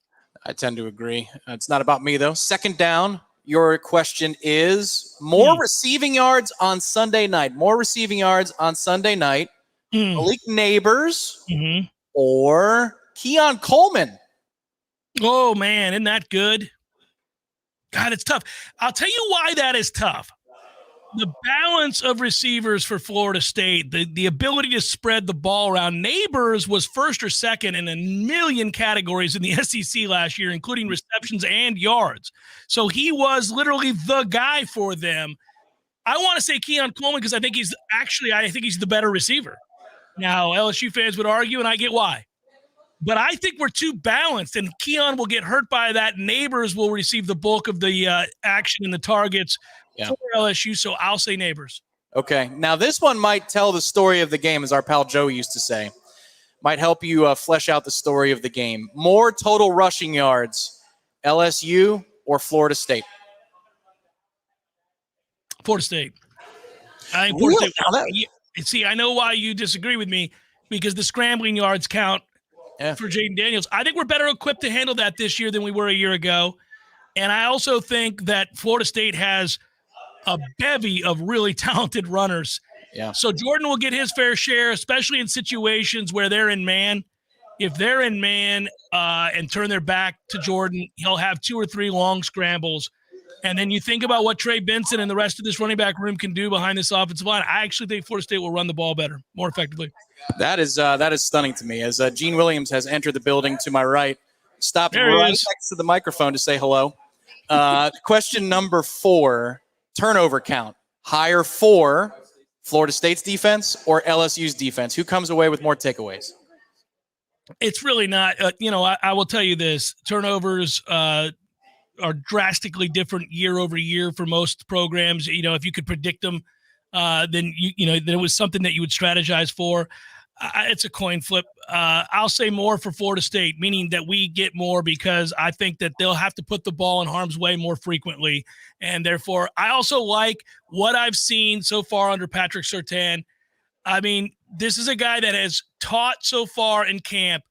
I tend to agree. It's not about me, though. Second down, your question is more receiving yards on Sunday night. Malik Neighbors or Keon Coleman? Oh, man, isn't that good? God, it's tough. I'll tell you why that is tough. the balance of receivers for Florida State, the ability to spread the ball around. Neighbors was first or second in a million categories in the SEC last year, including receptions and yards. So he was literally the guy for them. I want to say Keon Coleman because I think he's the better receiver. Now, LSU fans would argue, and I get why. But I think we're too balanced, and Keon will get hurt by that. Neighbors will receive the bulk of the action and the targets for LSU, so I'll say Neighbors. Okay. Now, this one might tell the story of the game, as our pal Joey used to say. Might help you flesh out the story of the game. More total rushing yards, LSU or Florida State? Florida State. I think Florida State. See, I know why you disagree with me, because the scrambling yards count for Jaden Daniels. I think we're better equipped to handle that this year than we were a year ago. And I also think that Florida State has a bevy of really talented runners. Yeah. So Jordan will get his fair share, especially in situations where they're in man. If they're in man and turn their back to Jordan, he'll have 2 or 3 long scrambles. And then you think about what Trey Benson and the rest of this running back room can do behind this offensive line. I actually think Florida State will run the ball better, more effectively. That is stunning to me. As Gene Williams has entered the building to my right, stopped right next to the microphone to say hello. Question number 4, turnover count. Higher for Florida State's defense or LSU's defense? Who comes away with more takeaways? It's really not. I will tell you this. Turnovers are drastically different year over year for most programs. If you could predict them, then there was something that you would strategize for. It's a coin flip. I'll say more for Florida State, meaning that we get more because I think that they'll have to put the ball in harm's way more frequently. And therefore, I also like what I've seen so far under Patrick Surtain. I mean, this is a guy that has taught so far in camp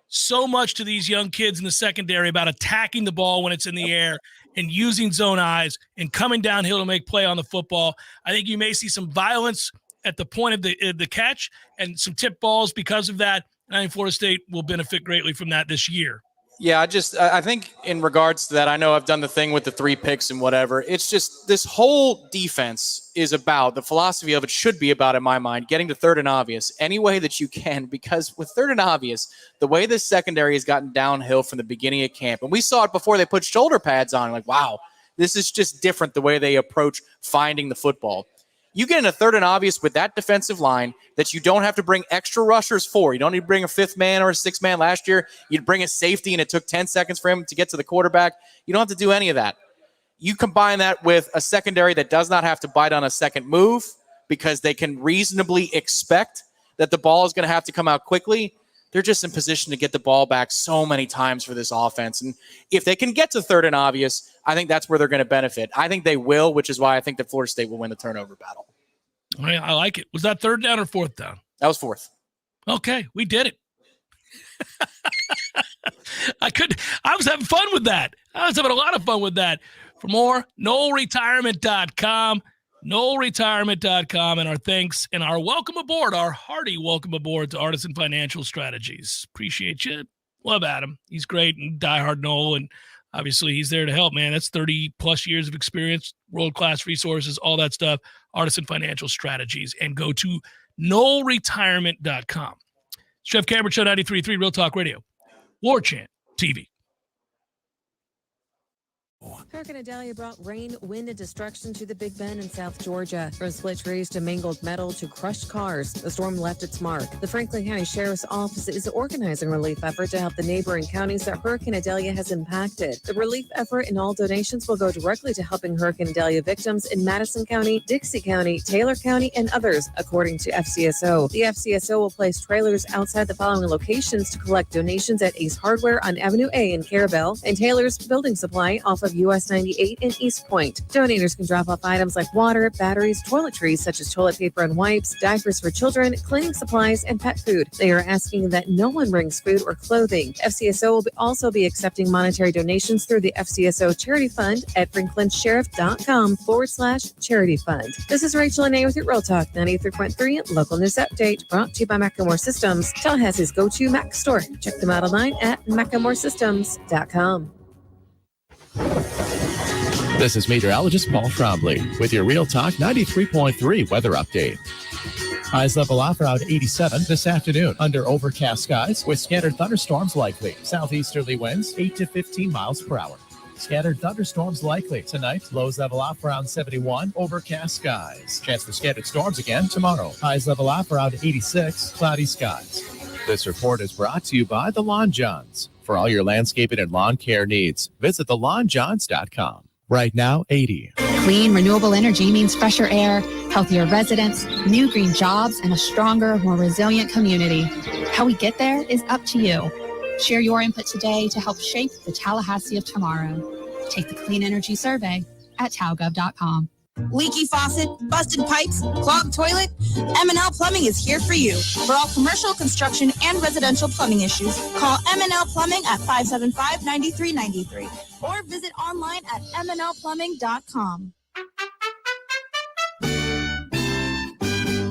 so much to these young kids in the secondary about attacking the ball when it's in the air and using zone eyes and coming downhill to make play on the football. I think you may see some violence at the point of the catch and some tip balls because of that. And I think Florida State will benefit greatly from that this year. Yeah, I think in regards to that, I know I've done the thing with the 3 picks and whatever. It's just this whole defense is about, the philosophy of it should be about, in my mind, getting to third and obvious any way that you can, because with third and obvious, the way this secondary has gotten downhill from the beginning of camp, and we saw it before they put shoulder pads on, like, wow, this is just different the way they approach finding the football. You get in a third and obvious with that defensive line that you don't have to bring extra rushers for. You don't need to bring a 5th man or a 6th man. Last year, you'd bring a safety, and it took 10 seconds for him to get to the quarterback. You don't have to do any of that. You combine that with a secondary that does not have to bite on a second move because they can reasonably expect that the ball is going to have to come out quickly. They're just in position to get the ball back so many times for this offense. And if they can get to third and obvious, I think that's where they're going to benefit. I think they will, which is why I think that Florida State will win the turnover battle. I like it. Was that 3rd down or 4th down? That was 4th. Okay, we did it. I was having fun with that. I was having a lot of fun with that. For more, NoelRetirement.com. NoelRetirement.com, and our thanks and our welcome aboard, our hearty welcome aboard to Artisan Financial Strategies. Appreciate you. Love Adam. He's great and diehard Noel, and obviously he's there to help, man. That's 30-plus years of experience, world-class resources, all that stuff, Artisan Financial Strategies, and go to NoelRetirement.com. Jeff Cameron Show 93.3 Real Talk Radio, Warchant TV. Hurricane Idalia brought rain, wind, and destruction to the Big Bend in South Georgia. From split trees to mangled metal to crushed cars, the storm left its mark. The Franklin County Sheriff's Office is organizing a relief effort to help the neighboring counties that Hurricane Idalia has impacted. The relief effort and all donations will go directly to helping Hurricane Idalia victims in Madison County, Dixie County, Taylor County, and others, according to FCSO. The FCSO will place trailers outside the following locations to collect donations at Ace Hardware on Avenue A in Carabel and Taylor's Building Supply off of US 98 in East Point. Donators can drop off items like water, batteries, toiletries such as toilet paper and wipes, diapers for children, cleaning supplies, and pet food. They are asking that no one brings food or clothing. FCSO will also be accepting monetary donations through the FCSO Charity Fund at franklinsheriff.com/charity fund. This is Rachel Anay with your Real Talk 93.3 local news update, brought to you by Macklemore Systems, Tallahassee's go-to Mac store. Check them out online at MacklemoreSystems.com. This is meteorologist Paul Trombley with your Real Talk 93.3 weather update. Highs level off around 87 this afternoon under overcast skies with scattered thunderstorms likely. Southeasterly winds 8 to 15 miles per hour. Scattered thunderstorms likely tonight. Lows level off around 71. Overcast skies. Chance for scattered storms again tomorrow. Highs level off around 86. Cloudy skies. This report is brought to you by The Lawn Johns. For all your landscaping and lawn care needs, visit thelawnjohns.com. Right now, 80. Clean, renewable energy means fresher air, healthier residents, new green jobs, and a stronger, more resilient community. How we get there is up to you. Share your input today to help shape the Tallahassee of tomorrow. Take the Clean Energy Survey at talgov.com. Leaky faucet, busted pipes, clogged toilet? M&L Plumbing is here for you. For all commercial, construction, and residential plumbing issues, call M&L Plumbing at 575-9393 or visit online at mnlplumbing.com.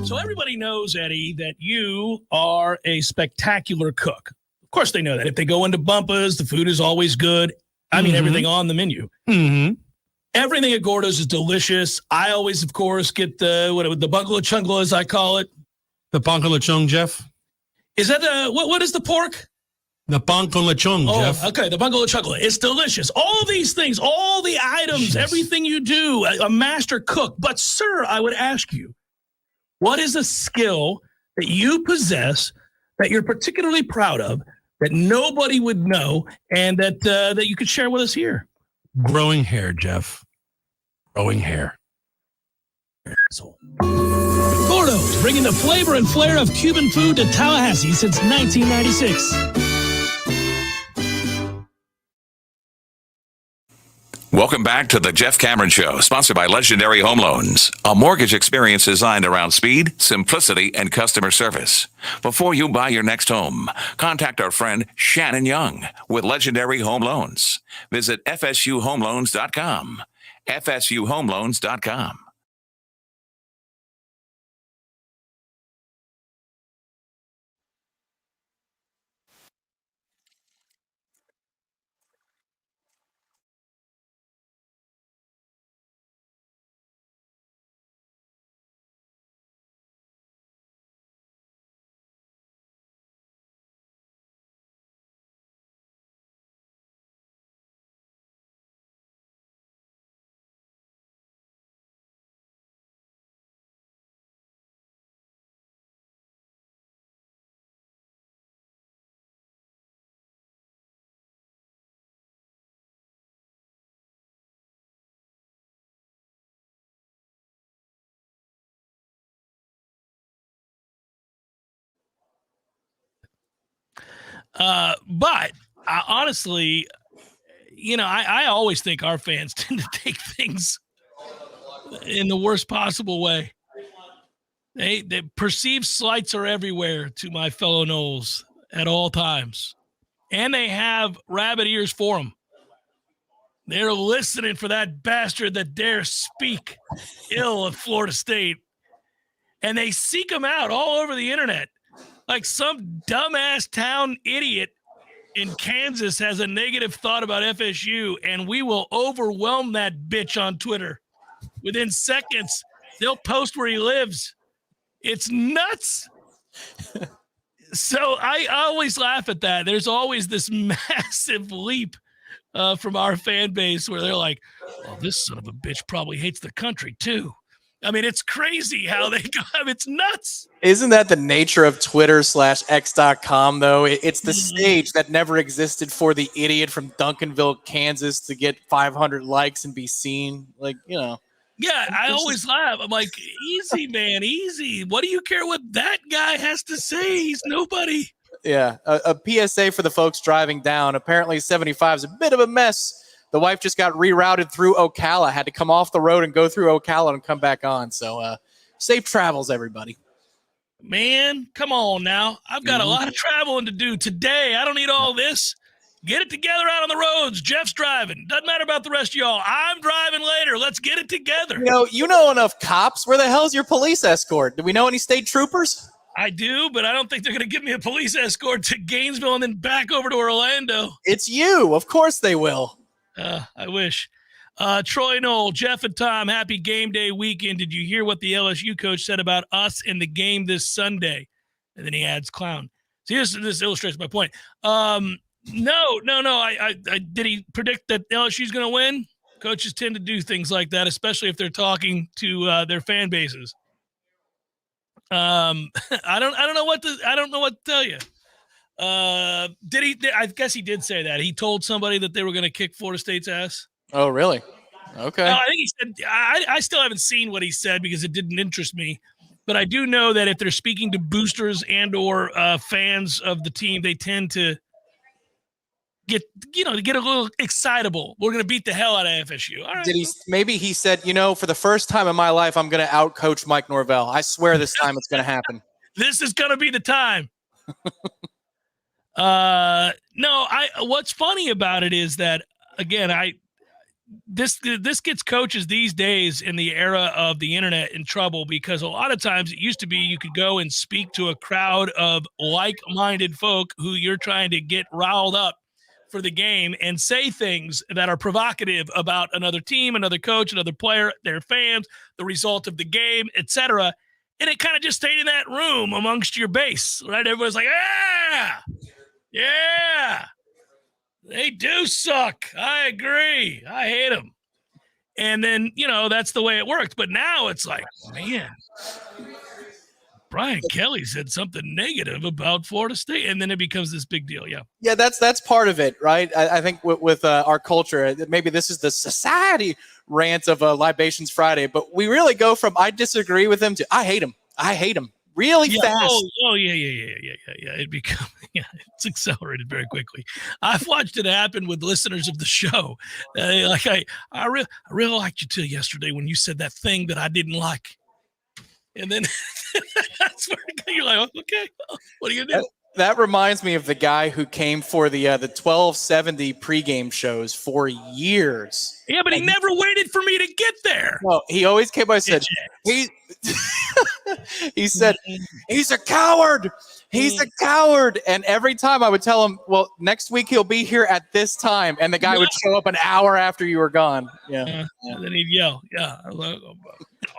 So everybody knows, Eddie, that you are a spectacular cook. Of course they know that. If they go into Bumpa's, the food is always good. I mean, everything on the menu. Everything at Gordo's is delicious. I always, of course, get the bungalow chungla, as I call it. The bungalow chung, Jeff. Is that what is the pork? The bungalow chung, Jeff. Okay, the bungalow chungla. It's delicious. All these things, all the items, everything you do, a master cook. But, sir, I would ask you, what is a skill that you possess that you're particularly proud of, that nobody would know, and that you could share with us here? Growing hair, Jeff. Growing hair. Gordo's, bringing the flavor and flair of Cuban food to Tallahassee since 1996. Welcome back to the Jeff Cameron Show, sponsored by Legendary Home Loans, a mortgage experience designed around speed, simplicity, and customer service. Before you buy your next home, contact our friend Shannon Young with Legendary Home Loans. Visit FSUHomeLoans.com. FSUHomeLoans.com. But honestly, I always think our fans tend to take things in the worst possible way. They perceived slights are everywhere to my fellow Noles at all times. And they have rabbit ears for them. They're listening for that bastard that dares speak ill of Florida State. And they seek them out all over the internet. Like some dumbass town idiot in Kansas has a negative thought about FSU, and we will overwhelm that bitch on Twitter. Within seconds, they'll post where he lives. It's nuts. So I always laugh at that. There's always this massive leap from our fan base where they're like, well, this son of a bitch probably hates the country too. I mean, it's crazy how they go. I mean, it's nuts. Isn't that the nature of Twitter/X.com, though? It's the stage that never existed for the idiot from Duncanville, Kansas to get 500 likes and be seen. Yeah, I always laugh. I'm like, easy, man, easy. What do you care what that guy has to say? He's nobody. Yeah, a PSA for the folks driving down. Apparently 75 is a bit of a mess. The wife just got rerouted through Ocala, had to come off the road and go through Ocala and come back on. So safe travels, everybody. Man, come on now. I've got a lot of traveling to do today. I don't need all this. Get it together out on the roads. Jeff's driving. Doesn't matter about the rest of y'all. I'm driving later. Let's get it together. You know enough cops. Where the hell is your police escort? Do we know any state troopers? I do, but I don't think they're going to give me a police escort to Gainesville and then back over to Orlando. It's you. Of course they will. I wish. Troy Knoll, Jeff and Tom, happy game day weekend. Did you hear what the LSU coach said about us in the game this Sunday? And then he adds clown. See, this illustrates my point. No. I did he predict that LSU's going to win? Coaches tend to do things like that, especially if they're talking to their fan bases. I don't know what to tell you. Did he? I guess he did say that. He told somebody that they were going to kick Florida State's ass. Oh, really? Okay. I think he said. I still haven't seen what he said because it didn't interest me. But I do know that if they're speaking to boosters and or fans of the team, they tend to get a little excitable. We're going to beat the hell out of FSU. All right. Maybe he said, for the first time in my life, I'm going to out-coach Mike Norvell. I swear this time it's going to happen. This is going to be the time. What's funny about it is that, again, this gets coaches these days in the era of the internet in trouble because a lot of times it used to be you could go and speak to a crowd of like-minded folk who you're trying to get riled up for the game and say things that are provocative about another team, another coach, another player, their fans, the result of the game, etc. And it kind of just stayed in that room amongst your base, right? Everyone's like, yeah, they do suck. I agree. I hate them. And then, that's the way it worked. But now it's like, man, Brian Kelly said something negative about Florida State, and then it becomes this big deal. Yeah, that's part of it, right? I think with our culture, maybe this is the society rant of Libations Friday, but we really go from I disagree with him to I hate him. Really fast. Yeah. It's accelerated very quickly. I've watched it happen with listeners of the show. I really liked you too yesterday when you said that thing that I didn't like. And then that's where you're like, okay, what are you going to do? That reminds me of the guy who came for the 1270 pregame shows for years. Yeah, but he never waited for me to get there. No, he always came by and said, he said, he's a coward. He's a coward. And every time I would tell him, well, next week he'll be here at this time. And the guy would show up an hour after you were gone. Yeah. And then he'd yell, I'll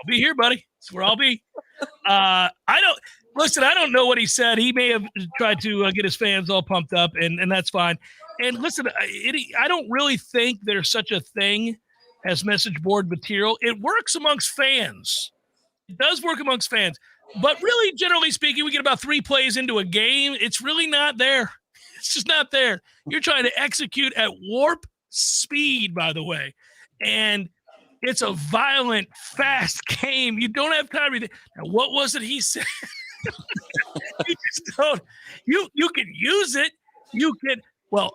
be here, buddy. That's where I'll be. I don't know what he said. He may have tried to get his fans all pumped up, and that's fine. And listen, I don't really think there's such a thing as message board material. It works amongst fans. It does work amongst fans. But really, generally speaking, we get about 3 plays into a game. It's really not there. It's just not there. You're trying to execute at warp speed, by the way. And it's a violent, fast game. You don't have time to think. Now, what was it he said? You just don't. You can use it. You can,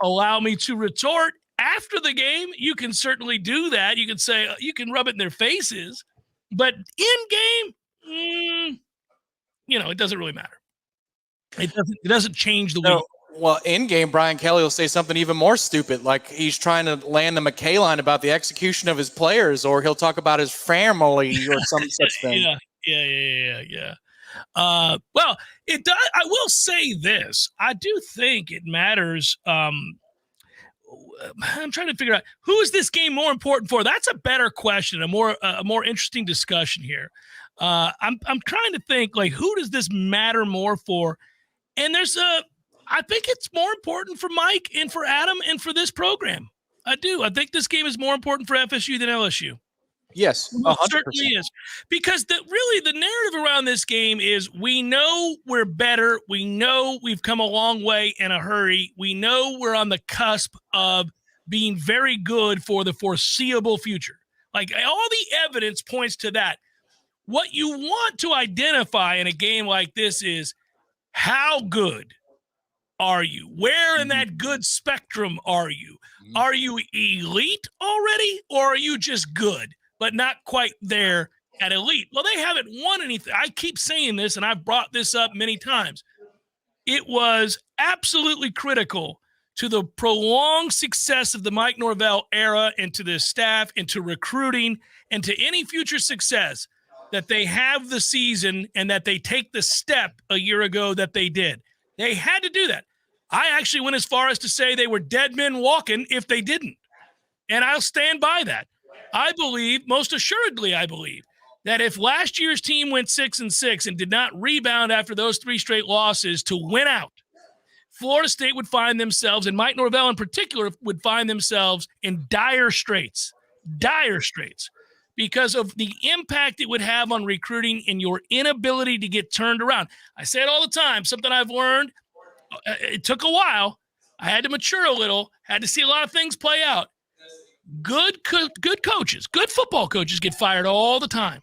allow me to retort after the game. You can certainly do that. You can say, you can rub it in their faces. But in game, it doesn't really matter. It doesn't change the week. Well, in game, Brian Kelly will say something even more stupid, like he's trying to land the McKay line about the execution of his players, or he'll talk about his family or some such thing. Yeah. Well, it does. I will say this. I do think it matters. I'm trying to figure out who is this game more important for. That's a better question, a more interesting discussion here. I'm trying to think who does this matter more for? And I think it's more important for Mike and for Adam and for this program. I do. I think this game is more important for FSU than LSU. Yes, 100%. It certainly is. Because the narrative around this game is we know we're better. We know we've come a long way in a hurry. We know we're on the cusp of being very good for the foreseeable future. All the evidence points to that. What you want to identify in a game like this is how good are you? Where in that good spectrum are you? Are you elite already, or are you just good, but not quite there at elite? Well, they haven't won anything. I keep saying this, and I've brought this up many times. It was absolutely critical to the prolonged success of the Mike Norvell era and to the staff and to recruiting and to any future success that they have the season and that they take the step a year ago that they did. They had to do that. I actually went as far as to say they were dead men walking if they didn't. And I'll stand by that. I believe, most assuredly, I believe, that if last year's team went 6-6 and did not rebound after those 3 straight losses to win out, Florida State would find themselves, and Mike Norvell in particular, would find themselves in dire straits because of the impact it would have on recruiting and your inability to get turned around. I say it all the time, something I've learned. It took a while. I had to mature a little, had to see a lot of things play out. Good coaches, good football coaches get fired all the time.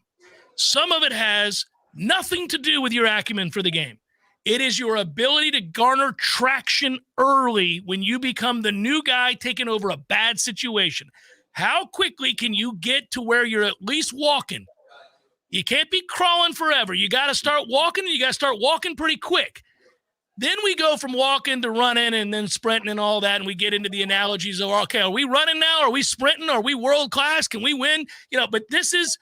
Some of it has nothing to do with your acumen for the game. It is your ability to garner traction early when you become the new guy taking over a bad situation. How quickly can you get to where you're at least walking? You can't be crawling forever. You got to start walking, and you got to start walking pretty quick. Then we go from walking to running and then sprinting and all that, and we get into the analogies of, okay, are we running now? Are we sprinting? Are we world class? Can we win? But this is,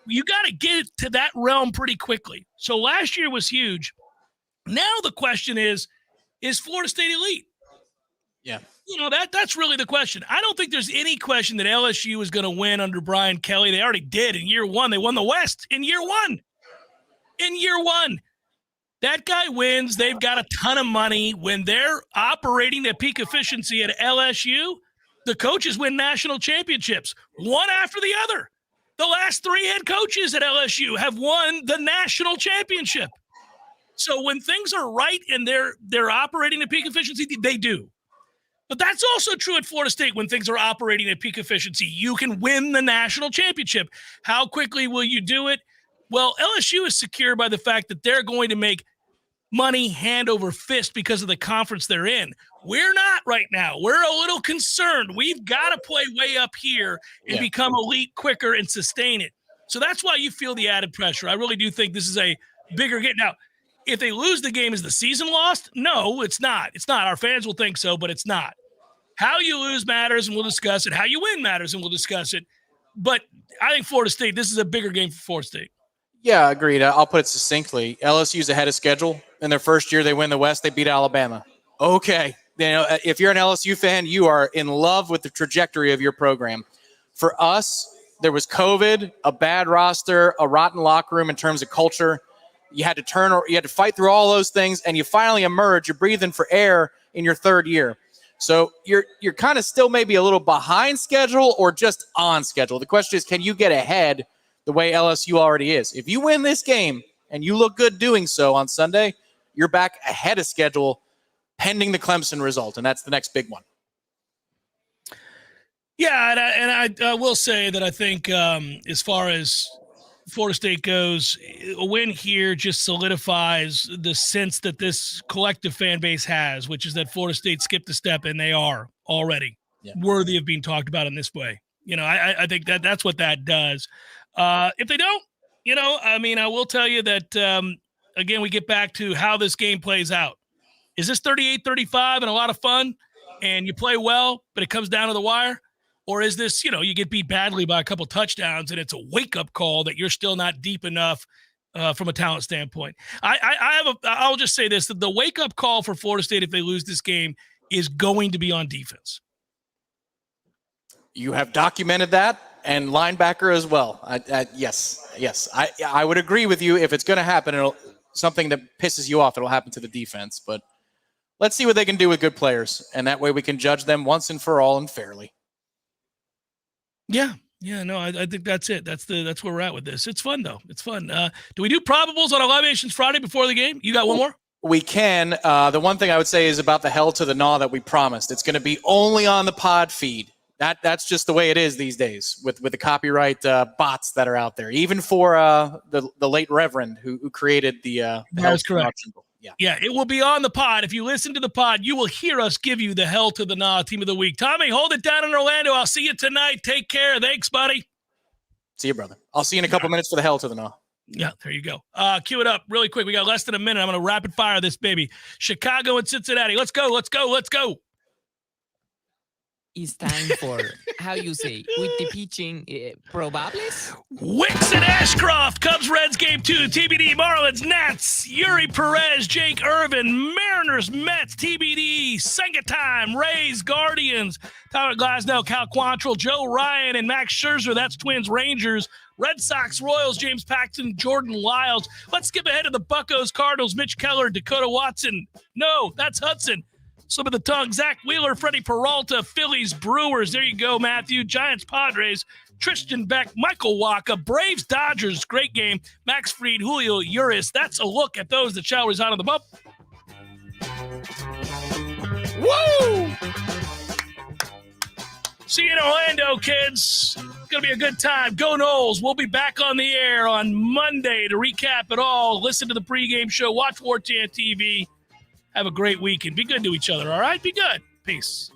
you got to get to that realm pretty quickly. So last year was huge. Now the question is Florida State elite? Yeah. That's really the question. I don't think there's any question that LSU is going to win under Brian Kelly. They already did in year 1. They won the West in year 1. That guy wins. They've got a ton of money. When they're operating at peak efficiency at LSU, the coaches win national championships, one after the other. The last 3 head coaches at LSU have won the national championship. So when things are right and they're operating at peak efficiency, they do. But that's also true at Florida State. When things are operating at peak efficiency, you can win the national championship. How quickly will you do it? Well, LSU is secure by the fact that they're going to make money hand over fist because of the conference they're in. We're not right now. We're a little concerned. We've got to play way up here and become elite quicker and sustain it. So that's why you feel the added pressure. I really do think this is a bigger game. Now, if they lose the game, is the season lost? No, it's not. It's not. Our fans will think so, but it's not. How you lose matters, and we'll discuss it. How you win matters, and we'll discuss it. But I think Florida State, this is a bigger game for Florida State. Yeah, agreed. I'll put it succinctly. LSU's ahead of schedule. In their first year, they win the West. They beat Alabama. Okay. If you're an LSU fan, you are in love with the trajectory of your program. For us, there was COVID, a bad roster, a rotten locker room in terms of culture. You had to fight through all those things, and you finally emerge. You're breathing for air in your 3rd year. So you're kind of still maybe a little behind schedule or just on schedule. The question is, can you get ahead the way LSU already is? If you win this game and you look good doing so on Sunday, you're back ahead of schedule pending the Clemson result, and that's the next big one. Yeah, and I will say that I think as far as Florida State goes, a win here just solidifies the sense that this collective fan base has, which is that Florida State skipped a step, and they are already worthy of being talked about in this way. I think that's what that does. If they don't, I will tell you that, again, we get back to how this game plays out. Is this 38-35 and a lot of fun and you play well, but it comes down to the wire? Or is this, you get beat badly by a couple touchdowns and it's a wake-up call that you're still not deep enough from a talent standpoint? I'll just say this, that the wake-up call for Florida State if they lose this game is going to be on defense. You have documented that, and linebacker as well. Yes. I would agree with you. If it's going to happen, something that pisses you off, it'll happen to the defense. But let's see what they can do with good players, and that way we can judge them once and for all and fairly. Yeah, no, I think that's it. That's where we're at with this. It's fun, though. It's fun. Do we do probables on Libations Friday before the game? You got one more? We can. The one thing I would say is about the hell to the gnaw that we promised. It's going to be only on the pod feed. That's just the way it is these days with the copyright bots that are out there. Even for the late Reverend who created the That's correct. Yeah, it will be on the pod. If you listen to the pod, you will hear us give you the hell to the gnaw team of the week. Tommy, hold it down in Orlando. I'll see you tonight. Take care. Thanks, buddy. See you, brother. I'll see you in a couple minutes for the hell to the gnaw. Yeah, there you go. Cue it up really quick. We got less than a minute. I'm going to rapid fire this baby. Chicago and Cincinnati. Let's go. it's time for, how you say, with the pitching, probables? Wicks and Ashcroft, Cubs Reds Game 2, TBD, Marlins, Nats, Yuri Perez, Jake Irvin, Mariners, Mets, TBD, Senga Time, Rays, Guardians, Tyler Glasnow, Cal Quantrill, Joe Ryan, and Max Scherzer. That's Twins, Rangers, Red Sox, Royals, James Paxton, Jordan Lyles. Let's skip ahead to the Buccos, Cardinals, Mitch Keller, Dakota Watson. No, that's Hudson. Slip of the tongue. Zach Wheeler, Freddie Peralta, Phillies, Brewers. There you go, Matthew. Giants, Padres, Tristan Beck, Michael Waka, Braves, Dodgers. Great game. Max Fried, Julio Urias. That's a look at those that shall reside on the bump. Woo! See you in Orlando, kids. It's going to be a good time. Go Noles. We'll be back on the air on Monday to recap it all. Listen to the pregame show. Watch Warchant TV. Have a great weekend. Be good to each other, all right? Be good. Peace.